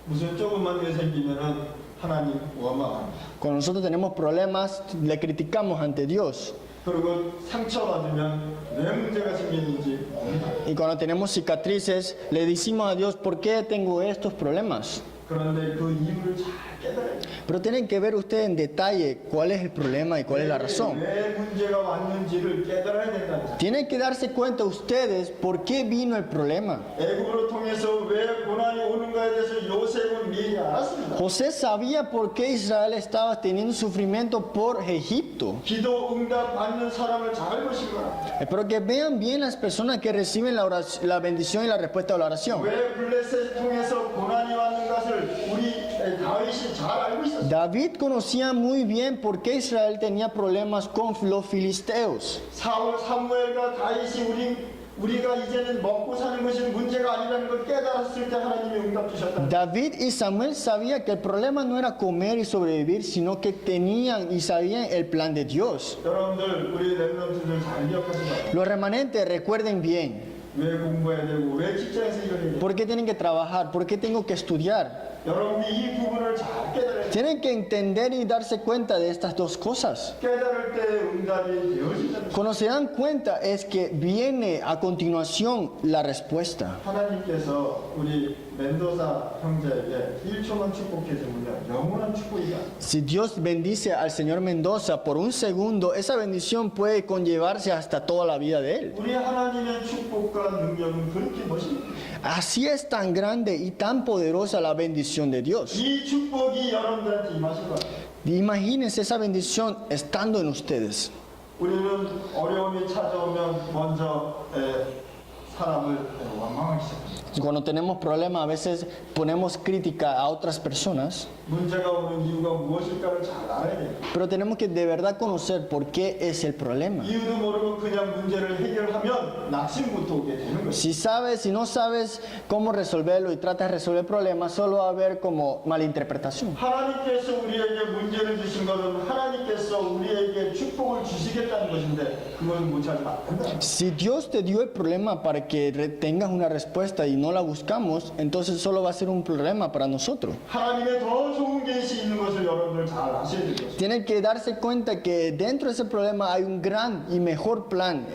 무슨 조금만 게 생기면은 하나님 원망합니다. Cuando nosotros tenemos problemas, le criticamos ante Dios. 그리고 상처받으면 왜 문제가 생겼는지 봅니다. Y cuando tenemos cicatrices, le decimos a Dios, ¿por qué tengo estos problemas? 그런데 그 이유를 잘 깨달아야 돼요. Pero tienen que ver ustedes en detalle cuál es el problema y cuál es la razón. 왜 문제가 왔는지를 깨달아야 된다는 거죠. Tienen que darse cuenta ustedes por qué vino el problema. 애굽으로 통해서 왜 고난이 오는가에 대해서 요셉은 미리 알았습니다. José sabía por qué Israel estaba teniendo sufrimiento por Egipto. 기도 응답 받는 사람을 잘 보실 거라. Pero que vean bien las personas que reciben la bendición y la respuesta a la oración. 왜 블레셋 통해서 고난이 왔는 것을 우리 다윗이 잘 알고 있었어요. David conocía muy bien por qué Israel tenía problemas con los filisteos. 사무엘과 다윗이 우리가 이제는 먹고 사는 것이 문제가 아니라는 걸 깨달았을 때 하나님이 응답 주셨다. David y Samuel sabían que el problema no era comer y sobrevivir, sino que tenían y sabían el plan de Dios. 여러분들 우리 렘넌트들 잘 기억하시기 바랍니다. Los remanentes, recuerden bien. 왜 공부해야 되고 왜 직장에서 일을 해야 되고 ¿Por qué tienen que trabajar? ¿Por qué tengo que estudiar? 여러분이 이 부분을 잘 깨달아야 돼요. Tienen que entender y darse cuenta de estas dos cosas. 깨달을 때 응답이 되어진다는 거예요. Cuando se dan cuenta es que viene a continuación la respuesta. 하나님께서 우리 멘도사 형제에게 1초만 축복해주면요 영원한 축복이다. Si Dios bendice al señor Mendoza por un segundo, esa bendición puede conllevarse hasta toda la vida de él. 우리 하나님의 축복과 능력은 그렇게 멋있습니다. Así es tan grande y tan poderosa la bendición de Dios. 이 축복이 여러분들한테 임하실 거예요. Imagínense esa bendición estando en ustedes. 우리는 어려움이 찾아오면 먼저 사람을 원망하기 시작합니다. Cuando tenemos problemas, a veces ponemos crítica a otras personas, 문제가 오는 이유가 무엇일까를 잘 알아야 돼요. pero tenemos que de verdad conocer por qué es el problema. 이유도 모르고 그냥 문제를 해결하면 낙심부터 오게 되는 거예요. Si no sabes cómo resolverlo y tratas de resolver problemas, solo va a haber como malinterpretación. 하나님께서 우리에게 문제를 주신 것은 하나님께서 우리에게 축복을 주시겠다는 것인데 그걸 못 찾으면 안 된다. Si Dios te dio el problema para que tengas una respuesta y no la buscamos, entonces solo va a ser un problema para nosotros. 하나님의 더 좋은 계시 있는 것을 여러분들 잘 아셔야 될 것입니다. Tienen que darse cuenta que dentro de ese problema hay un gran y mejor plan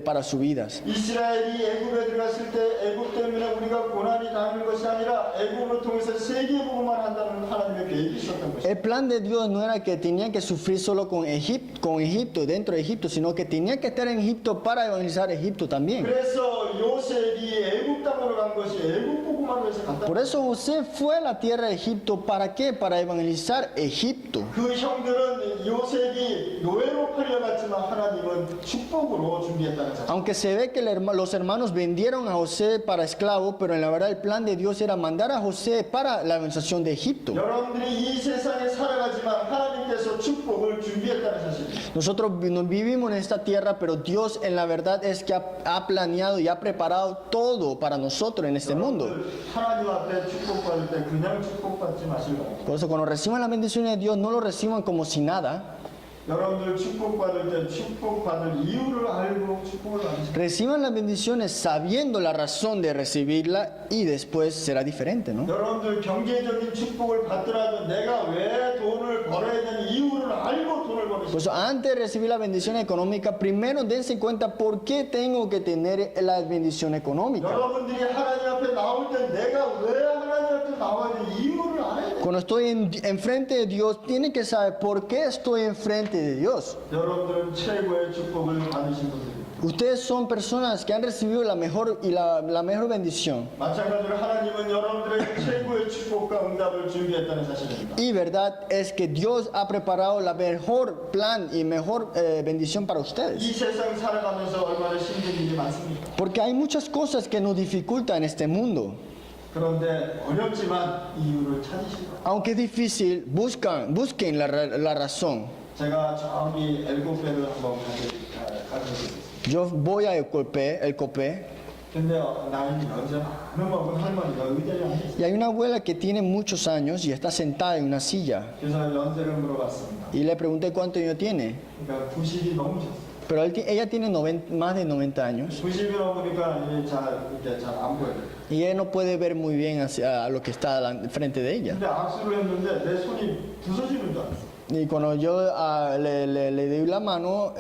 para sus vidas. 이스라엘이 애굽에 들어갔을 때 애굽 때문에 우리가 고난이 당하는 것이 아니라 애굽을 통해서 세계 복음만 한다는 하나님의 계획이 있었던 것입니다. El plan de Dios no era que tenían que sufrir solo con Egipto, dentro de Egipto, sino que tenían que estar en Egipto para evangelizar Egipto también. 그래서 요셉이 애굽 땅으로 간 것이 애굽 복음만 위해서 갔다. Por eso José fue a la tierra de Egipto. ¿Para qué? Para evangelizar Egipto. 그 형들은 요셉이 노예로 팔려갔지만 하나님은 축복으로 준비했다는 사실. Aunque se ve que los hermanos vendieron a José para esclavo, pero en la verdad el plan de Dios era mandar a José para la evangelización de Egipto. 여러분들이 이 세상에 살아가지만 하나님께서 축복을 준비했다는 사실입니다. Nosotros vivimos en esta tierra, pero Dios en la verdad es que ha planeado y ha preparado todo para nosotros en este mundo. 하나님 앞에 축복받을 때 그냥 축복받지 마시고 Por eso cuando reciban las bendiciones de Dios, no lo reciban como si nada. 여러분들 축복받을 때 축복받을 이유를 알고 축복을 받으시고 Reciban las bendiciones sabiendo la razón de recibirla y después será diferente, ¿no? 여러분들 경제적인 축복을 받더라도 내가 왜 돈을 벌어야 되는 이유를 알고 돈을 벌으시고 Pues antes de recibir la bendición económica, primero dense cuenta por qué tengo que tener la bendición económica. 여러분들이 하나님 앞에 나올 때 내가 왜 하나님 앞에 나와야 되는 이유를 알아야 돼요. Cuando estoy enfrente de Dios, tienen que saber por qué estoy enfrente de Dios. 여러분들은 최고의 축복을 받으신 분들입니다. Ustedes son personas que han recibido la mejor bendición. 마찬가지로 하나님은 여러분들에게 최고의 축복과 응답을 준비했다는 사실입니다. Y verdad es que Dios ha preparado la mejor plan y mejor bendición para 이 ustedes. 세상 살아가면서 얼마나 힘든 일이 많습니까? Porque hay muchas cosas que nos dificultan en este mundo. 그런데 어렵지만 이유를 찾으시고 Aunque es difícil, busquen la razón. 제가 저기 엘고페를 한번 가보겠습니다. Yo voy a el copé. 근데 나이 연세 많은 먹은 할머니가 의자에 앉아 있어요. Y hay una abuela que tiene muchos años y está sentada en una silla. 그래서 연세를 물어봤습니다. Y le pregunté cuánto años tiene. 그러니까 90이 넘으셨어요. Pero ella tiene más de 90 años. 90이 넘으니까 이게 잘 안 보여요. Y ella no puede ver muy bien hacia lo que está frente de ella. 근데 악수를 했는데 내 손이 부서지는 줄 알았어요. Y cuando yo le di la mano,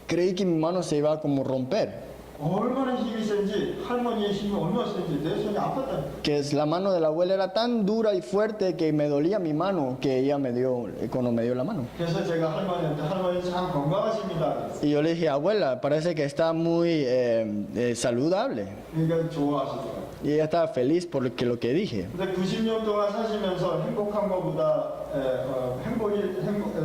creí que mi mano se iba a como romper. 얼마나 힘이 센지 할머니의 힘이 얼마나 센지 내 손이 아팠다니까. Que la mano de la abuela era tan dura y fuerte que me dolía mi mano que ella me dio cuando me dio la mano. 그래서 제가 할머니한테 할머니 참 건강하십니다. 그랬어요. Y yo le dije, abuela, parece que está muy saludable. 그러니까 좋아하시더라고요. Y ella estaba feliz por lo que dije. 근데 90년 동안 사시면서 행복한 것보다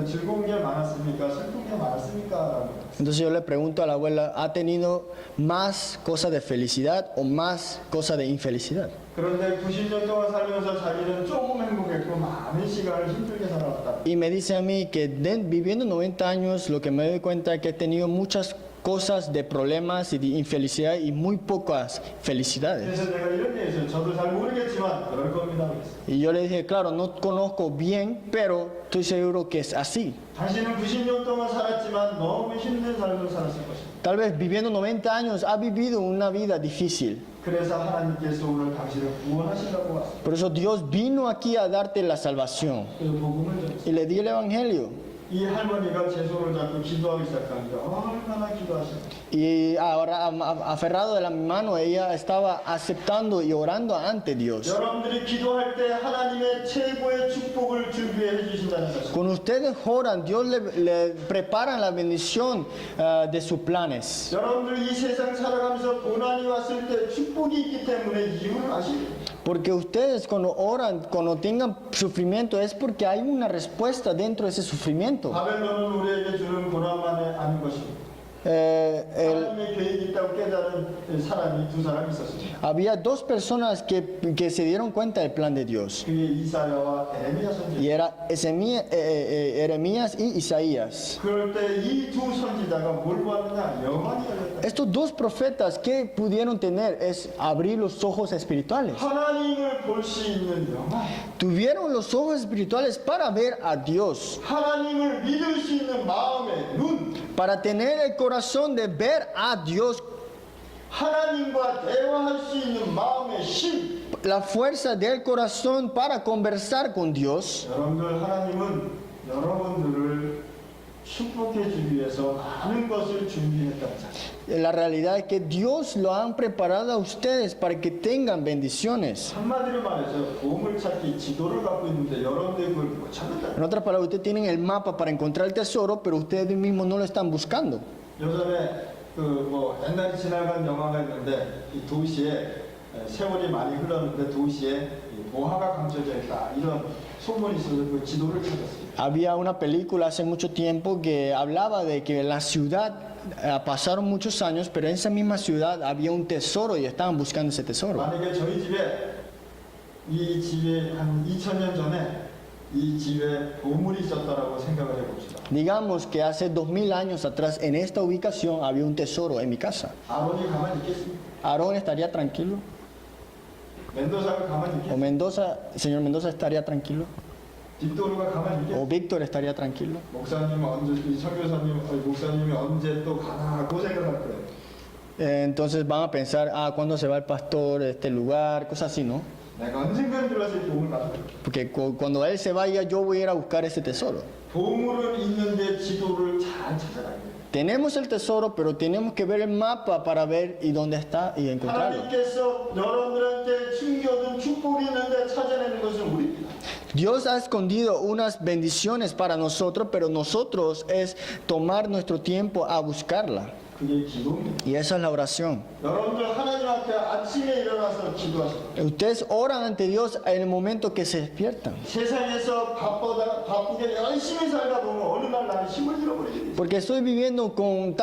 즐거운 게 많았습니까? 슬픈 게 많았습니까? 라고. Entonces yo le pregunto a la abuela, ¿ha tenido más cosas de felicidad o más cosas de infelicidad? 그런데 90년 동안 살면서 자기는 조금 행복했고 많은 시간을 힘들게 살아왔다. Y me dice a mí que viviendo 90 años lo que me doy cuenta es que he tenido muchas cosas de problemas y de infelicidad y muy pocas felicidades. 그래서 내가 이런 얘기했어요. 저도 잘 모르겠지만 그럴 겁니다. 그랬어요. Y yo le dije, claro, no conozco bien, pero estoy seguro que es así. 당신은 90년 동안 살았지만 너무 힘든 삶을 살았을 것입니다. Tal vez viviendo 90 años ha vivido una vida difícil. 그래서 하나님께서 오늘 당신을 구원하시려고 왔습니다. Por eso Dios vino aquí a darte la salvación. 그래서 복음을 전했어요. Y le di el Evangelio. 이 할머니가 제 손을 잡고 기도하기 시작하니까 얼마나 기도하시는지. Y ahora, aferrado de la mano, ella estaba aceptando y orando ante Dios. 여러분들이 기도할 때 하나님의 최고의 축복을 준비해 주신다는 것입니다. Cuando ustedes oran, Dios le prepara la bendición de sus planes. 여러분들 이 세상 살아가면서 고난이 왔을 때 축복이 있기 때문에 이유를 아시죠? Porque ustedes cuando oran, cuando tengan sufrimiento, es porque hay una respuesta dentro de ese sufrimiento. 바벨론은 우리에게 주는 고난만이 아닌 것입니다. 하나님의 계획이 있다고 깨달은 사람이 두 사람 있었습니다. Había dos personas que se dieron cuenta del plan de Dios. 그게 이사야와 에레미야 선지자. Y era Jeremías y Isaías. 그럴 때 이 두 선지자가 뭘 보았느냐? 영안이 열렸다. Estos dos profetas que pudieron tener es abrir los ojos espirituales. 하나님을 볼 수 있는 영안. Tuvieron los ojos espirituales para ver a Dios, 하나님을 믿을 수 있는 마음의 눈. para tener el corazón de ver a Dios, 하나님과 대화할 수 있는 마음의 힘. la fuerza del corazón para conversar con Dios. 여러분들 하나님은 여러분들을 축복해 주기 위해서 많은 것을 준비했다는 사실. La realidad es que Dios lo han preparado a ustedes para que tengan bendiciones. 한마디로 말해서 보물찾기 지도를 갖고 있는데 여러분들이 그걸 못 찾는다. En otras palabras, ustedes tienen el mapa para encontrar el tesoro, pero ustedes mismos no lo están buscando. 요즘에 옛날에 지나간 영화가 있는데 이 도시에 세월이 많이 흘렀는데 도시에 이 모하가 감춰져 있다 이런 소문이 있어서 그 지도를 찾았어요. Había una película hace mucho tiempo que hablaba de que en la ciudad pasaron muchos años, pero en esa misma ciudad había un tesoro y estaban buscando ese tesoro. 만약에 저희 이 집에 한 2000년 전에 이 집에 보물이 있었다라고 생각을 해봅시다. Digamos que hace 2000 años atrás en esta ubicación había un tesoro en mi casa. 아론이 가만히 있겠습니까? ¿Aarón estaría tranquilo? 멘도사가 가만히 ¿O 있겠습니까? señor Mendoza estaría tranquilo? 빅토르가 가만히 있겠습니까? ¿O Víctor estaría tranquilo? 목사님이 언제 또 가나 그 생각할 거예요. Entonces van a pensar, ¿cuándo se va el pastor de este lugar? Cosas así, ¿no? 내가 언젠간 들어서 이 보물 가져올 거예요. Porque cuando él se vaya, yo voy a ir a buscar ese tesoro. 보물은 있는데 지도를 잘 찾아가야 돼요. Tenemos el tesoro, pero tenemos que ver el mapa para ver y dónde está y encontrarlo. 하나님께서 여러분들한테 숨겨둔 축복이 있는데 찾아내는 것은 우리입니다. Dios ha escondido unas bendiciones para nosotros, pero nosotros es tomar nuestro tiempo a buscarla. 그게 기도입니다. Y esa es la oración. 여러분들 하나님 앞에 아침에 일어나서 기도하십니다. Ustedes oran ante Dios en el momento que se despiertan. 세상에서 바쁘게 열심히 살다 보면 어느 날 나는 힘을 잃어버리게 돼요. Porque estoy viviendo con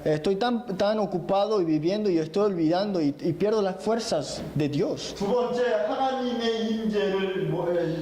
estoy tan ocupado y viviendo y estoy olvidando y pierdo las fuerzas de Dios. 두 번째 하나님의 임재를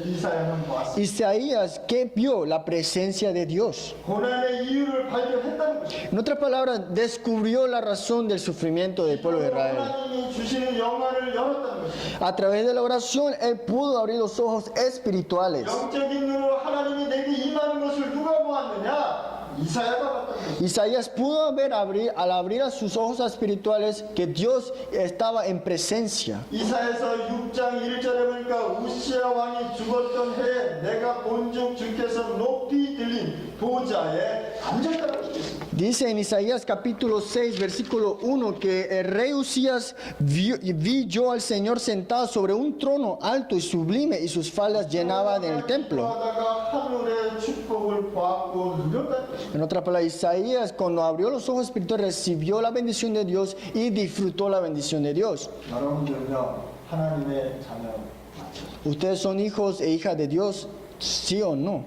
이사야는 보았습니다. Isaías, ¿qué vio? La presencia de Dios. 고난의 이유를 발견했다는 것입니다. En otras palabras, descubrió la razón del sufrimiento del pueblo de Israel. 하나님이 주시는 영안을 열었다는 것입니다. A través de la oración, Él pudo abrir los ojos espirituales. 영적인 눈으로 하나님이 내게 임하는 것을 누가 보았느냐? 이사야가 봤다는 것입니다. Isaías pudo al abrir a sus ojos espirituales que Dios estaba en presencia. 이사야서 6장 1절에 보니까 우시야 왕이 죽었던 해에 내가 본즉 주께서 높이 들린 보좌에 앉았다고 했습니다. Dice en Isaías capítulo 6, versículo 1, que el rey Usías vi yo al Señor sentado sobre un trono alto y sublime y sus faldas llenaban el templo. 하다가 하늘의 축복을 받고 누렸다는 것입니다. En otra palabra, Isaías cuando abrió los ojos espirituales recibió la bendición de Dios y disfrutó la bendición de Dios. 여러분들은요 하나님의 자녀 맞죠? ¿Ustedes son hijos e hijas de Dios? ¿Sí o no?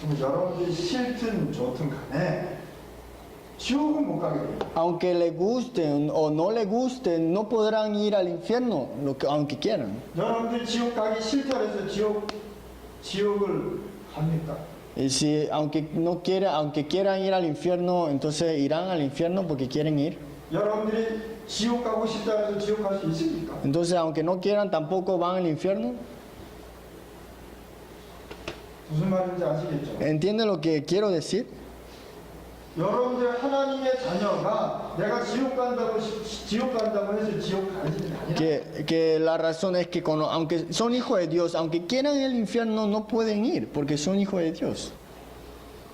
그럼 여러분들이 싫든 좋든 간에 지옥은 못 가게 됩니다. Aunque le gusten o no le gusten, no podrán ir al infierno, aunque quieran. 여러분들이 지옥 가기 싫다 해서 지옥을 갑니까? Y si, aunque quieran ir al infierno, entonces irán al infierno porque quieren ir. 여러분들이 지옥 가고 싶다 해서 지옥 갈 수 있습니까? Entonces, aunque no quieran, tampoco van al infierno. 무슨 말인지 아시겠죠? ¿Entienden lo que quiero decir? 여러분들 하나님의 자녀가 내가 지옥 간다고 해서 지옥 가지는 아니라 Que la razón es que aunque son hijos de Dios, aunque quieran el infierno, no pueden ir porque son hijos de Dios.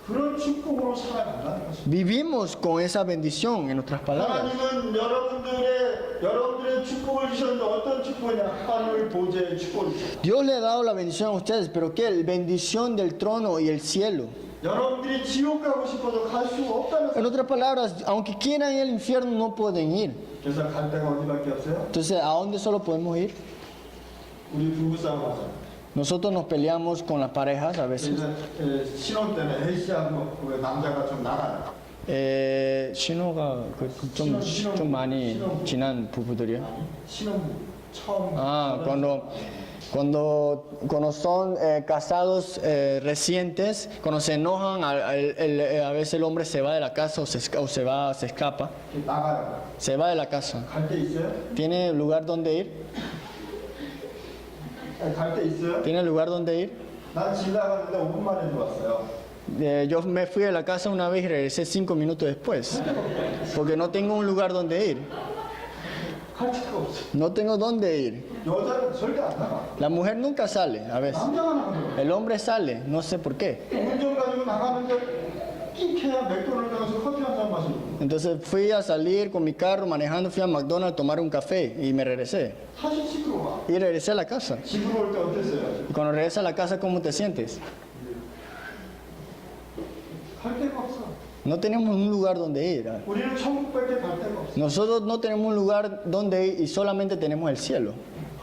그런 축복으로 살아간다는 것입니다. Vivimos con esa bendición, en otras palabras. 하나님은 여러분들의 축복을 주셨는데 어떤 축복이냐? 하늘 보좌의 축복을 주셨다. Dios le ha dado la bendición a ustedes, pero ¿qué? Bendición del trono y el cielo. 여러분들이 지옥 가고 싶어도 갈 수 없다는 En otras palabras, aunque quieran ir al infierno, no pueden ir. 그래서 갈 데가 어디밖에 없어요? Entonces, ¿a dónde solo podemos ir? 우리 부부싸움 하잖아요. Nosotros nos peleamos con las parejas a veces. 그래서 신혼 때는 A씨하고 남자가 좀 나가요. 신호가 좀 많이 지난 부부들이요. 신혼부 처음 Cuando son casados recientes, cuando se enojan, a veces el hombre se va de la casa o se escapa. 나가요. Se va de la casa. 갈 데 있어요? ¿Tiene lugar donde ir? 갈 데 있어요? ¿Tiene lugar donde ir? 난 집 나갔는데 5분 만에 들어왔어요. Yo me fui de la casa una vez y regresé 5 minutos después. Porque no tengo un lugar donde ir. 갈 데가 없어요. No tengo dónde ir. 여자는 절대 안 나가. La mujer nunca sale, a veces. 남자가 나가요. El hombre sale, no sé por qué. 운전 가지고 나가는데 끽해야 맥도날드 가서 커피 한 잔 마시고. Entonces fui a salir con mi carro manejando, fui a McDonald's a tomar un café y me regresé. 사실 시끄러워. Y regresé a la casa. 집으로 올 때 어땠어요? Y cuando regresas a la casa, ¿cómo te sientes? 갈 데가 없어. No tenemos un lugar donde ir. 우리는 천국밖에 갈 데가 없어. Nosotros no tenemos un lugar donde ir y solamente tenemos el cielo.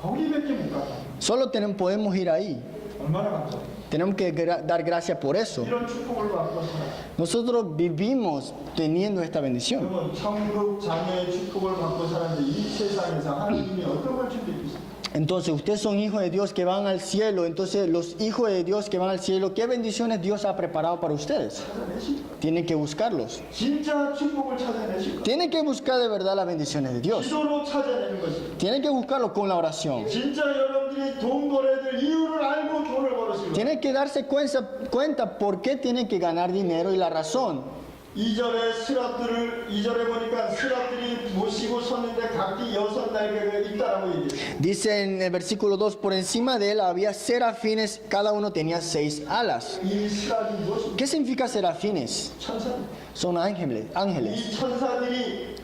거기밖에 못 갔다. Solo podemos ir ahí. 얼마나 감사해요. Tenemos que dar gracias por eso. 이런 축복을 받고 살아요. Nosotros vivimos teniendo esta bendición. 그러면 천국 자녀의 축복을 받고 사는데 이 세상에서 하나님이 어떤 걸 준비해 주십니까? Entonces, ustedes son hijos de Dios que van al cielo. Entonces, los hijos de Dios que van al cielo, ¿qué bendiciones Dios ha preparado para ustedes? 찾아내실 거예요. Tienen que buscarlos. 진짜 축복을 찾아내실 거예요. Tienen que buscar de verdad las bendiciones de Dios. 기도로 찾아내는 것이에요. Tienen que buscarlo con la oración. 진짜 여러분들이 돈 벌어야 될 이유를 알고 돈을 벌으실 거예요. Tienen que darse cuenta por qué tienen que ganar dinero y la razón. 2절에 보니까 스랍들이 모시고 섰는데 각기 6날개가 있다라고 얘기해요. Dice en el versículo 2, por encima de él había serafines, cada uno tenía 6 alas. 이 스랍이 무엇입니까? ¿Qué significa serafines? 천사들. Son ángeles.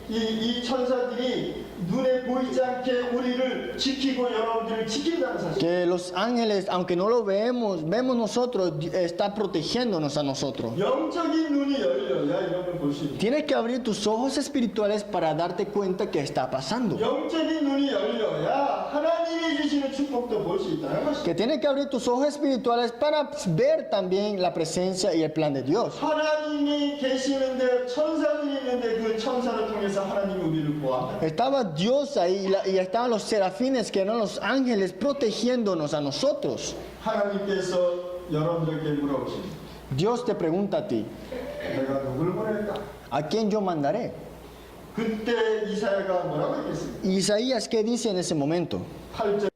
이 천사들이 눈에 보이지 않게 우리를 지키고 여러분들을 지킨다는 사실. Que los ángeles, aunque no lo vemos nosotros, está protegiéndonos a nosotros. 영적인 눈이 열려야 이런 걸 볼 수 있는. Tienes que abrir tus ojos espirituales para darte cuenta que está pasando. 영적인 눈이 열려야 하나님이 주시는 축복도 볼 수 있다는 것이죠. Que tienes que abrir tus ojos espirituales para ver también la presencia y el plan de Dios. 하나님이 계시는데 천사들이 있는데 그 천사를 통해서 하나님이 우리를 보아. Estaba Dios ahí y estaban los serafines que eran los ángeles protegiéndonos a nosotros. 하나님께서 여러분들께 물어보십니다. Dios te pregunta a ti, 내가 누굴 보낼까? ¿a quién yo mandaré? 그때 이사야가 뭐라고 했겠습니까? Isaías, ¿qué dice en ese momento? 8절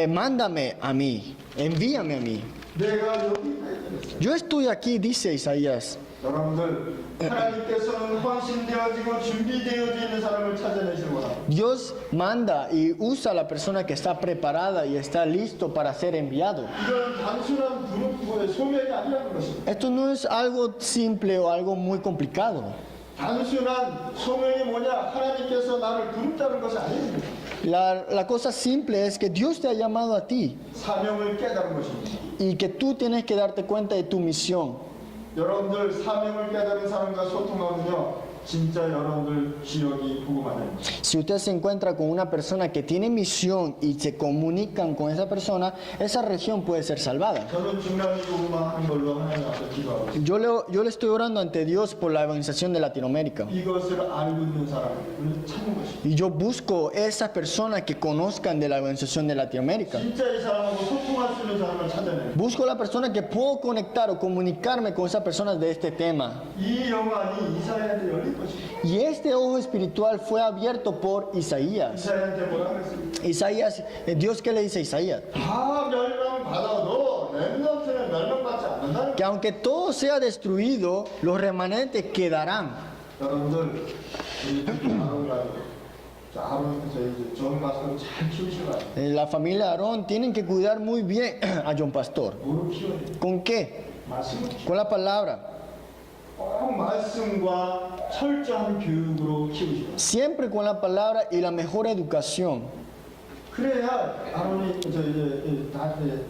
Mándame a mí, envíame a mí. 내가 여기 있다 했습니다. Yo estoy aquí, dice Isaías. 여러분들 하나님께서는 헌신되어지고 준비되어져 있는 사람을 찾아내시는 거라. Dios manda y usa a la persona que está preparada y está listo para ser enviado. 이건 단순한 부르의 소명이 아니라는 것입니다. Esto no es algo simple o algo muy complicado. 단순한 소명이 뭐냐? 하나님께서 나를 부른다는 것이 아닙니다. La cosa simple es que Dios te ha llamado a ti 사명을 깨달은 것입니다. y que tú tienes que darte cuenta de tu misión. 여러분들 사명을 깨달은 사람과 소통하면요, 진짜 여러분들 지역이 복음화됩니다. Si usted se encuentra con una persona que tiene misión y se comunican con esa persona, esa región puede ser salvada. 저는 중남미 복음화하는 걸로 하나님 앞에 기도하고 있습니다. Yo le estoy orando ante Dios por la evangelización de Latinoamérica. 이것을 알고 있는 사람을 찾는 것입니다. Y yo busco esas personas que conozcan de la evangelización de Latinoamérica. 진짜 이 사람하고 소통할 수 있는 사람을 찾아내는. Busco la persona que puedo conectar o comunicarme con esas personas de este tema. 이 영안이 이사야한테 열린 것입니다. Y este ojo espiritual fue abierto por Isaías. 이사야한테 뭐라고 했습니까? Isaías, Dios, ¿qué le dice a Isaías? 다 멸망받아도 렘넌트는 멸망받지 않는다는. Que aunque todo sea destruido, los remanentes quedarán. 여러분들 이 아론과 아론 저희 존 파스터 잘 키우시고 La familia de Aarón tienen que cuidar muy bien a John Pastor. 뭐로 키워야 돼요? ¿Con qué? 말씀을 Con la palabra. 꼭 말씀과 철저한 교육으로 키우시고 Siempre con la palabra y la mejor educación. 그래야 아론이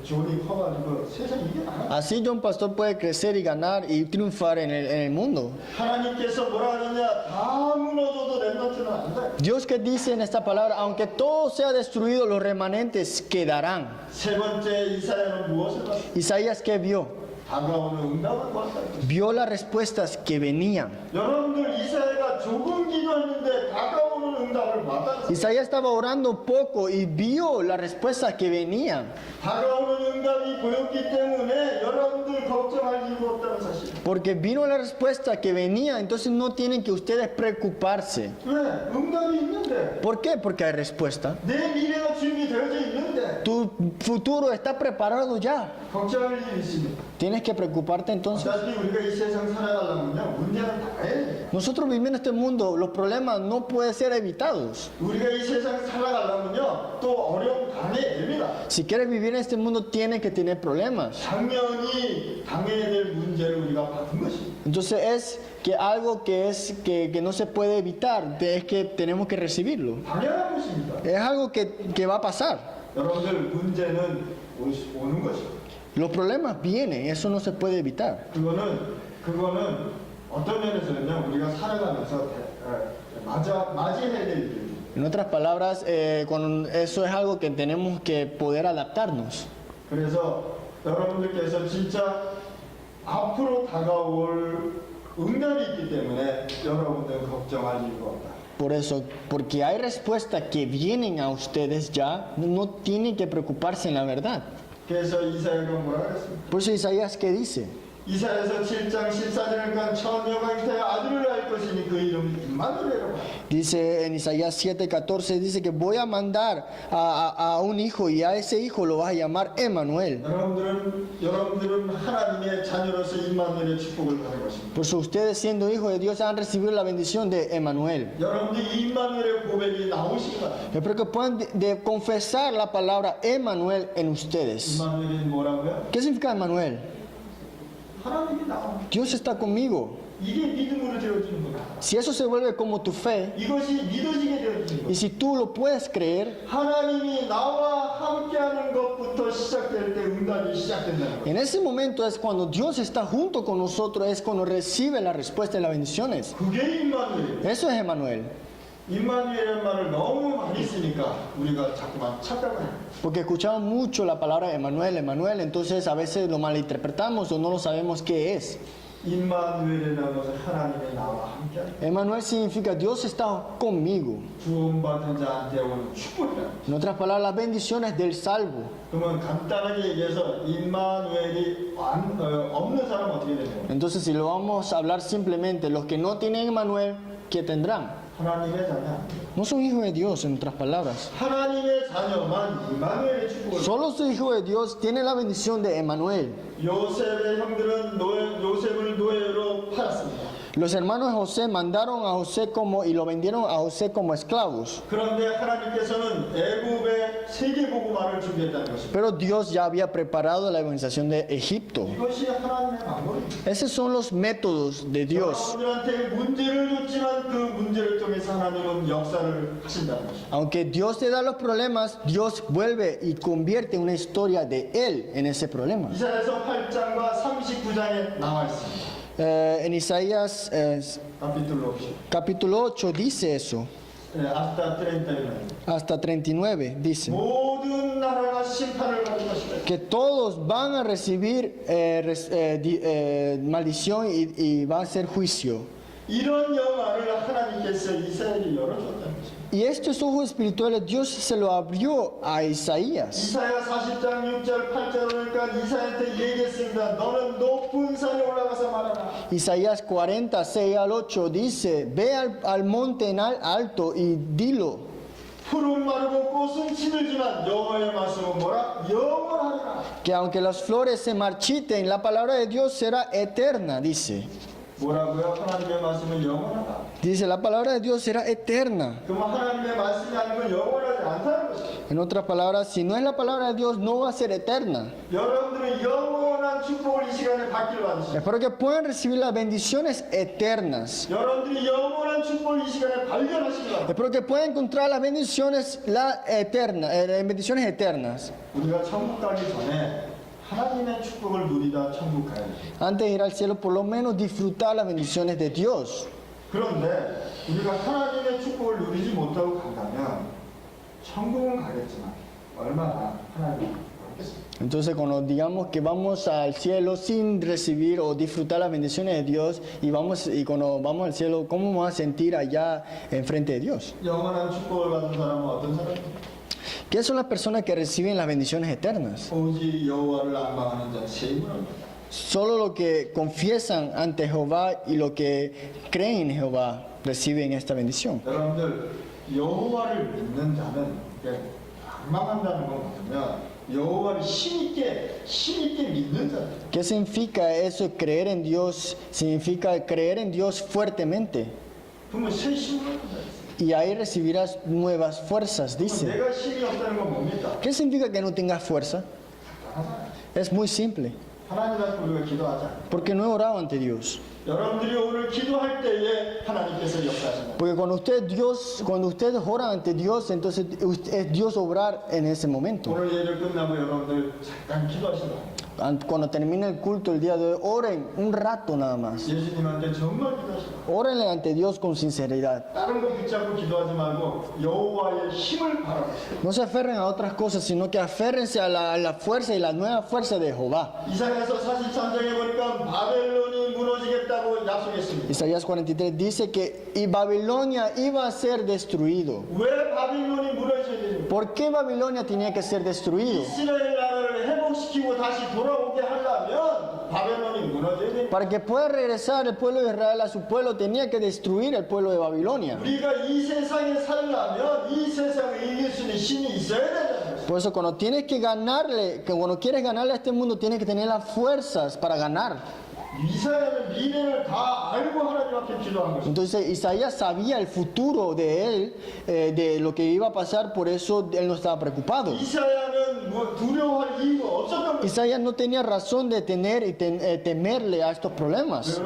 존이 커가지고 세상 이게 나아. Así John Pastor puede crecer y ganar y triunfar en el mundo. 하나님께서 뭐라 하느냐? 다 무너져도 렘넌트는 안 돼. Dios que dice en esta palabra, aunque todo sea destruido, los remanentes quedarán. 세 번째 이사야는 무엇을 봤어? Isaías, ¿qué vio? 다가오는 응답을 봤다. Vio las respuestas que venían. 여러분들 이사야가 조금 기도했는데 다가오는 응답을 봤다. Isaías estaba orando poco y vio las respuestas que venían. 다가오는 응답이 보였기 때문에 여러분들 걱정할 이유가 없다는 사실. Porque vino la respuesta que venía, entonces no tienen que ustedes preocuparse. 왜? 응답이 있는데. ¿Por qué? Porque hay respuesta. 내 미래가 준비되어져 있는데. Tu futuro está preparado ya. 걱정할 일이 있습니다. Tienes que preocuparte entonces. 어차피 우리가 이 세상 살아가려면요, 문제는 다 해야 돼요. Nosotros vivimos en este mundo, los problemas no pueden ser evitados. 우리가 이 세상 살아가려면요, 또 어려움 당해야 됩니다. Si quieres vivir en este mundo, tienes que tener problemas. 당연히 당해야 될 문제를 우리가 받은 것입니다. Entonces es que algo que no se puede evitar, es que tenemos que recibirlo. 당연한 것입니다. Es algo que va a pasar. 여러분들 문제는 오는 것입니다. Los problemas vienen, eso no se puede evitar. 그거는 어떤 면에서는요, 우리가 살아가면서 맞이해야 될 일입니다. En otras palabras, eso es algo que tenemos que poder adaptarnos. 그래서 여러분들께서 진짜 앞으로 다가올 응답이 있기 때문에 여러분들 걱정할 이유가 없다. Por eso, porque hay respuestas que vienen a ustedes ya, no tienen que preocuparse en la verdad. 그래서 이사야가 뭐라 그랬습니까? Por eso Isaías, ¿qué dice? 이사야서 7장 14절에 처녀가 잉태하여 아들을 낳을 것이니 그 이름을 임마누엘이라고 합니다. Dice en Isaías 7:14, dice que voy a mandar a un hijo y a ese hijo lo vas a llamar Emmanuel. 여러분들은 하나님의 자녀로서 임마누엘의 축복을 받은 것입니다. Por eso ustedes siendo hijos de Dios han recibido la bendición de Emmanuel. 여러분들이 임마누엘의 고백이 나오시기 바랍니다. Espero que puedan de confesar la palabra Emmanuel en ustedes. 임마누엘이 뭐라고요? ¿Qué significa Emmanuel? 하나님이 나와. Dios está conmigo. 이게 믿음으로 되어지는 거다. Si eso se vuelve como tu fe, 이것이 믿어지게 되어지는 y 거다. si tú lo puedes creer, 하나님이 나와 함께하는 것부터 시작될 때 응답이 시작된다는 거예요. en ese momento es cuando Dios está junto con nosotros, es cuando recibe la respuesta de las bendiciones. 그게 임마누엘. Eso es Emmanuel. 임마누엘이라는 말을 너무 많이 쓰니까 우리가 자꾸만 착각을. Porque escuchamos mucho la palabra Emmanuel, Emmanuel, entonces a veces lo malinterpretamos o no lo sabemos qué es. 임마누엘이라는 것은 하나님의 나와 함께하는. Emmanuel significa Dios está conmigo. 구원받은 자한테 오는 축복이다. En otras palabras, las bendiciones del salvo. 그러면 간단하게 얘기해서 임마누엘이 없는 사람은 어떻게 되냐? Entonces, si lo vamos a hablar simplemente, los que no tienen Emmanuel, ¿qué tendrán? 하나님의 자녀. No son hijos de Dios, en otras palabras. 하나님의 자녀만 이마누엘의 축복을. Solo los hijos de Dios tienen la bendición de Emmanuel. 요셉의 형들은 요셉을 노예로 팔았습니다. Los hermanos de José mandaron a José y lo vendieron a José como esclavos. 그런데 하나님께서는 애굽의 세계복음화를 준비했다는 것입니다. Pero Dios ya había preparado la evangelización de Egipto. 이것이 하나님의 방법입니다. Esos son los métodos de Dios. 여러분들한테 문제를 줬지만 그 문제를 통해서 하나님은 역사를 하신다는 것입니다. Aunque Dios te da los problemas, Dios vuelve y convierte una historia de Él en ese problema. 이사야서 8장과 39장에 나와 있습니다. En Isaías capítulo 8 dice eso. hasta 39. Hasta 39 dice 모든 나라가 심판을 받을 것이다. que todos van a recibir maldición y va a ser juicio. 이런 영화를 하나님께서 이스라엘이 열어줬다는 것입니다. Y estos ojos espirituales Dios se lo abrió a Isaías. 이사야 40장 6절 8절 그러니까 이사야한테 얘기했습니다. 너는 높은 산에 올라가서 말하라. Isaías 46 al 8 dice, ve al monte en alto y dilo. 푸른 마르고 꽃은 시들지만 여호와의 말씀은 뭐라? 영원하리라. Que aunque las flores se marchiten, la palabra de Dios será eterna, dice. 뭐라고요? 하나님의 말씀은 영원하다. Dice, la palabra de Dios será eterna. 그럼 하나님의 말씀이 아니면 영원하지 않다는 것이죠. En otras palabras, si no es la palabra de Dios, no va a ser eterna. 여러분들은 영원한 축복을 이 시간에 받기를 바라십니다. Espero que puedan recibir las bendiciones eternas. 여러분들이 영원한 축복을 이 시간에 발견하시기 바랍니다. Espero que puedan encontrar las bendiciones bendiciones eternas. 우리가 천국 가기 전에 하나님의 축복을 누리다 천국 가야 돼요. Antes de ir al cielo, por lo menos disfrutar las bendiciones de Dios. 그런데 우리가 하나님의 축복을 누리지 못하고 간다면 천국은 가겠지만 얼마나 하나님을 모르겠습니다. Entonces, cuando digamos que vamos al cielo sin recibir o disfrutar las bendiciones de Dios y cuando vamos al cielo, ¿cómo vamos a sentir allá enfrente de Dios? 영원한 축복을 받은 사람은 어떤 사람입니까? ¿Qué son las personas que reciben las bendiciones eternas? 오직 여호와를 앙망하는 자 세임을 Solo los que confiesan ante Jehová y los que creen en Jehová reciben esta bendición. 여러분들 여호와를 믿는 자는 앙망한다는 건 뭐냐면 여호와를 힘있게 믿는 자들. ¿Qué significa eso? Creer en Dios significa creer en Dios fuertemente. 그러면 새 힘을 얻는다. Y ahí recibirás nuevas fuerzas, dice. 내가 힘이 없다는 건 뭡니까? ¿Qué significa que no tengas fuerza? Es muy simple. 하나님 앞에 우리가 기도하자. Porque no he orado ante Dios. 여러분들이 오늘 기도할 때에 하나님께서 역사하신다. Porque cuando ustedes oran ante Dios, entonces es Dios obrar en ese momento. 오늘 예를 끝나고 여러분들 잠깐 기도하시라. Cuando termine el culto el día de hoy, oren un rato nada más. 예수님한테 정말 기도하시라. Órenle ante Dios con sinceridad. 다른 거 붙잡고 기도하지 말고 여호와의 힘을 바라보세요. No se aferren a otras cosas, sino que aférrense a la fuerza y la nueva fuerza de Jehová. 이사야서 43장에 보니까 바벨론이 무너지겠다고 약속했습니다. Isaías 43 dice que y Babilonia iba a ser destruido. 왜 바빌론이 무너져야 됩니까? ¿Por qué Babilonia tenía que ser destruido? 이스라엘 나라를 회복시키고 다시 돌아오게 하려면 바벨론이 무너져야 됩니다. Para que pueda regresar el pueblo de Israel a su pueblo, tenía que destruir el pueblo de Babilonia. 우리가 이 세상에 살려면 이 세상을 이길 수 있는 힘이 있어야 된다는 것입니다. Por eso cuando quieres ganarle a este mundo, tienes que tener las fuerzas para ganar. 이사야는 미래를 다 알고 하나님 앞에 기도한 것입니다. Entonces Isaías sabía el futuro de él, de lo que iba a pasar, por eso él no estaba preocupado. 이사야는 두려워할 이유가 없었던 것입니다. Isaías no tenía razón de tener y temerle a estos problemas.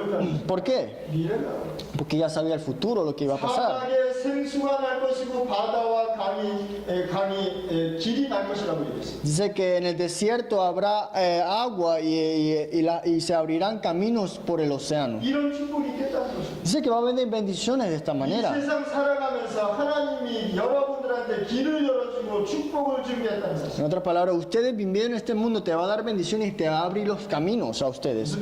¿Por qué? 미래가 Porque ya sabía el futuro, lo que iba a pasar. 사막에 생수가 날 것이고 바다와 강이 길이 날 것이라고 얘기했습니다. Dice que en el desierto habrá agua y se abrirán caminos por el océano. 이런 축복이 있겠다는 것입니다. Dice que va a haber bendiciones de esta 이 manera. 세상 살아가면서 하나님이 여러분들한테 길을 열어주고 축복을 준비했다는 사실. En otras palabras, ustedes viviendo en este mundo te va a dar bendiciones y te va a abrir los caminos a ustedes.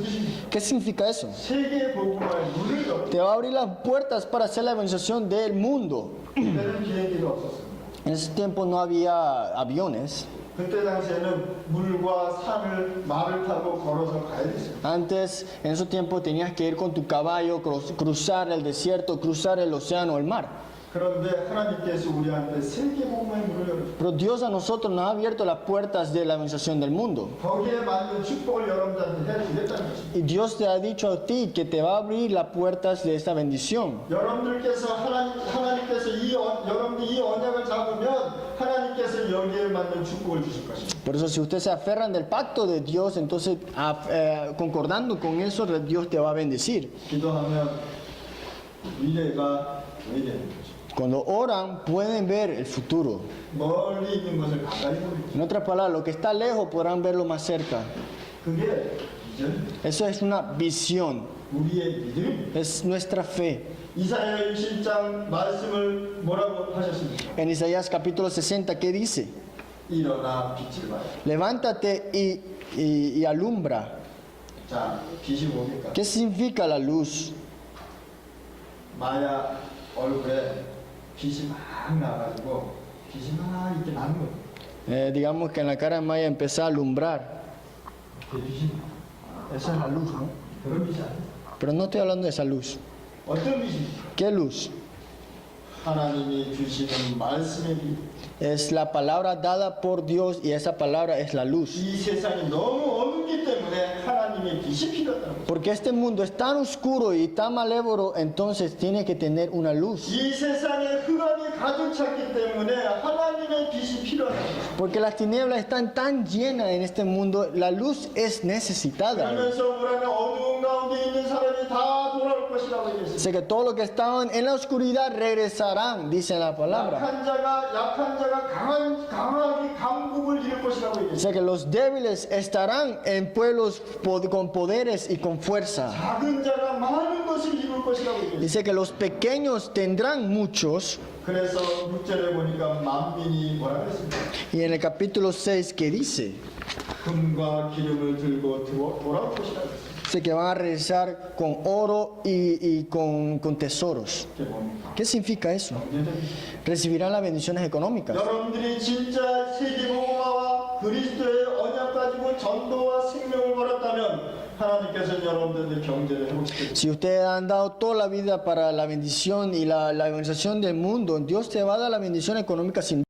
¿Qué significa eso? 세계 복음화의 문을 열어. Te va a abrir las puertas para hacer la evangelización del mundo. 그때는 비행기가 없었습니다. En ese tiempo no había aviones. 그때 당시에는 물과 산을 말을 타고 걸어서 가야 됐어요. Antes, en esos tiempos, tenías que ir con tu caballo, cruzar el desierto, cruzar el océano, el mar. 그런데 하나님께서 우리한테 세계복음의 문을 열어주셨어요. Pero Dios a nosotros nos ha abierto las puertas de la evangelización del mundo. 거기에 맞는 축복을 여러분들한테 해주겠다는 것입니다. Y Dios te ha dicho a ti que te va a abrir las puertas de esta bendición. 여러분들께서 하나님께서 여러분들 이 언약을 잡으면 하나님께서 여기에 맞는 축복을 주실 것입니다. Por eso si ustedes se aferran del pacto de Dios, entonces concordando con eso, Dios te va a bendecir. 기도하면 미래가 보이는 거죠. Cuando oran, pueden ver el futuro. 멀리 있는 것을 가까이 보이죠. En otras palabras, lo que está lejos podrán verlo más cerca. 그게 비전입니다. Eso es una visión, 우리의 믿음입니다. es nuestra fe. 이사야 60장 말씀을 뭐라고 하셨습니까? En Isaías capítulo 60, ¿qué dice? 일어나 빛을 발하라. Levántate y alumbra. 자, 빛이 뭡니까? ¿Qué significa la luz? 마야 얼굴에 빛이 막 나가지고 빛이 막 이렇게 나는 거예요. Digamos que en la cara de Maya empezó a alumbrar. 그 빛이 Esa es la luz, ¿no? 그런 빛이 아니에요. Pero no estoy hablando de esa luz. 어떤 빛입니까? ¿Qué luz? 하나님이 주시는 말씀의 빛. Es la palabra dada por Dios y esa palabra es la luz. 이 세상이 너무 어둡기 때문에 하나님의 빛이 필요하다는 거예요. Porque este mundo es tan oscuro y tan malévolo, entonces tiene que tener una luz. 이 세상에 흑암이 가득 찼기 때문에 하나님의 빛이 필요하다는 거예요. Porque las tinieblas están tan llenas en este mundo, la luz es necesitada. 그러면서 우리는 어두운 가운데 있는 사람이 다 돌아올 것이라고 얘기했어요. Sé que todos los que estaban en la oscuridad regresarán, dice la palabra. 약한 자가 강하게 강국을 이룰 것이라고 얘기했어요. Sé que los débiles estarán en pueblos con poderes y con fuerza. 작은 자가 많은 것을 이룰 것이라고 얘기했어요. Dice que los pequeños tendrán muchos. 그래서 6절에 보니까 만민이 뭐라 그랬습니까? Y en el capítulo 6, ¿qué dice? 금과 기름을 들고 돌아올 것이라고 했어요. Dice que van a regresar con oro y con tesoros. 그게 뭡니까? ¿Qué significa eso? Recibirán las bendiciones económicas. 여러분들이 진짜 세계복음화와 그리스도의 언약 가지고 전도와 생명을 벌었다면 하나님께서는 여러분들의 경제를 회복시켜주세요. Si ustedes han dado toda la vida para la bendición y la evangelización del mundo, Dios te va a dar la bendición económica sin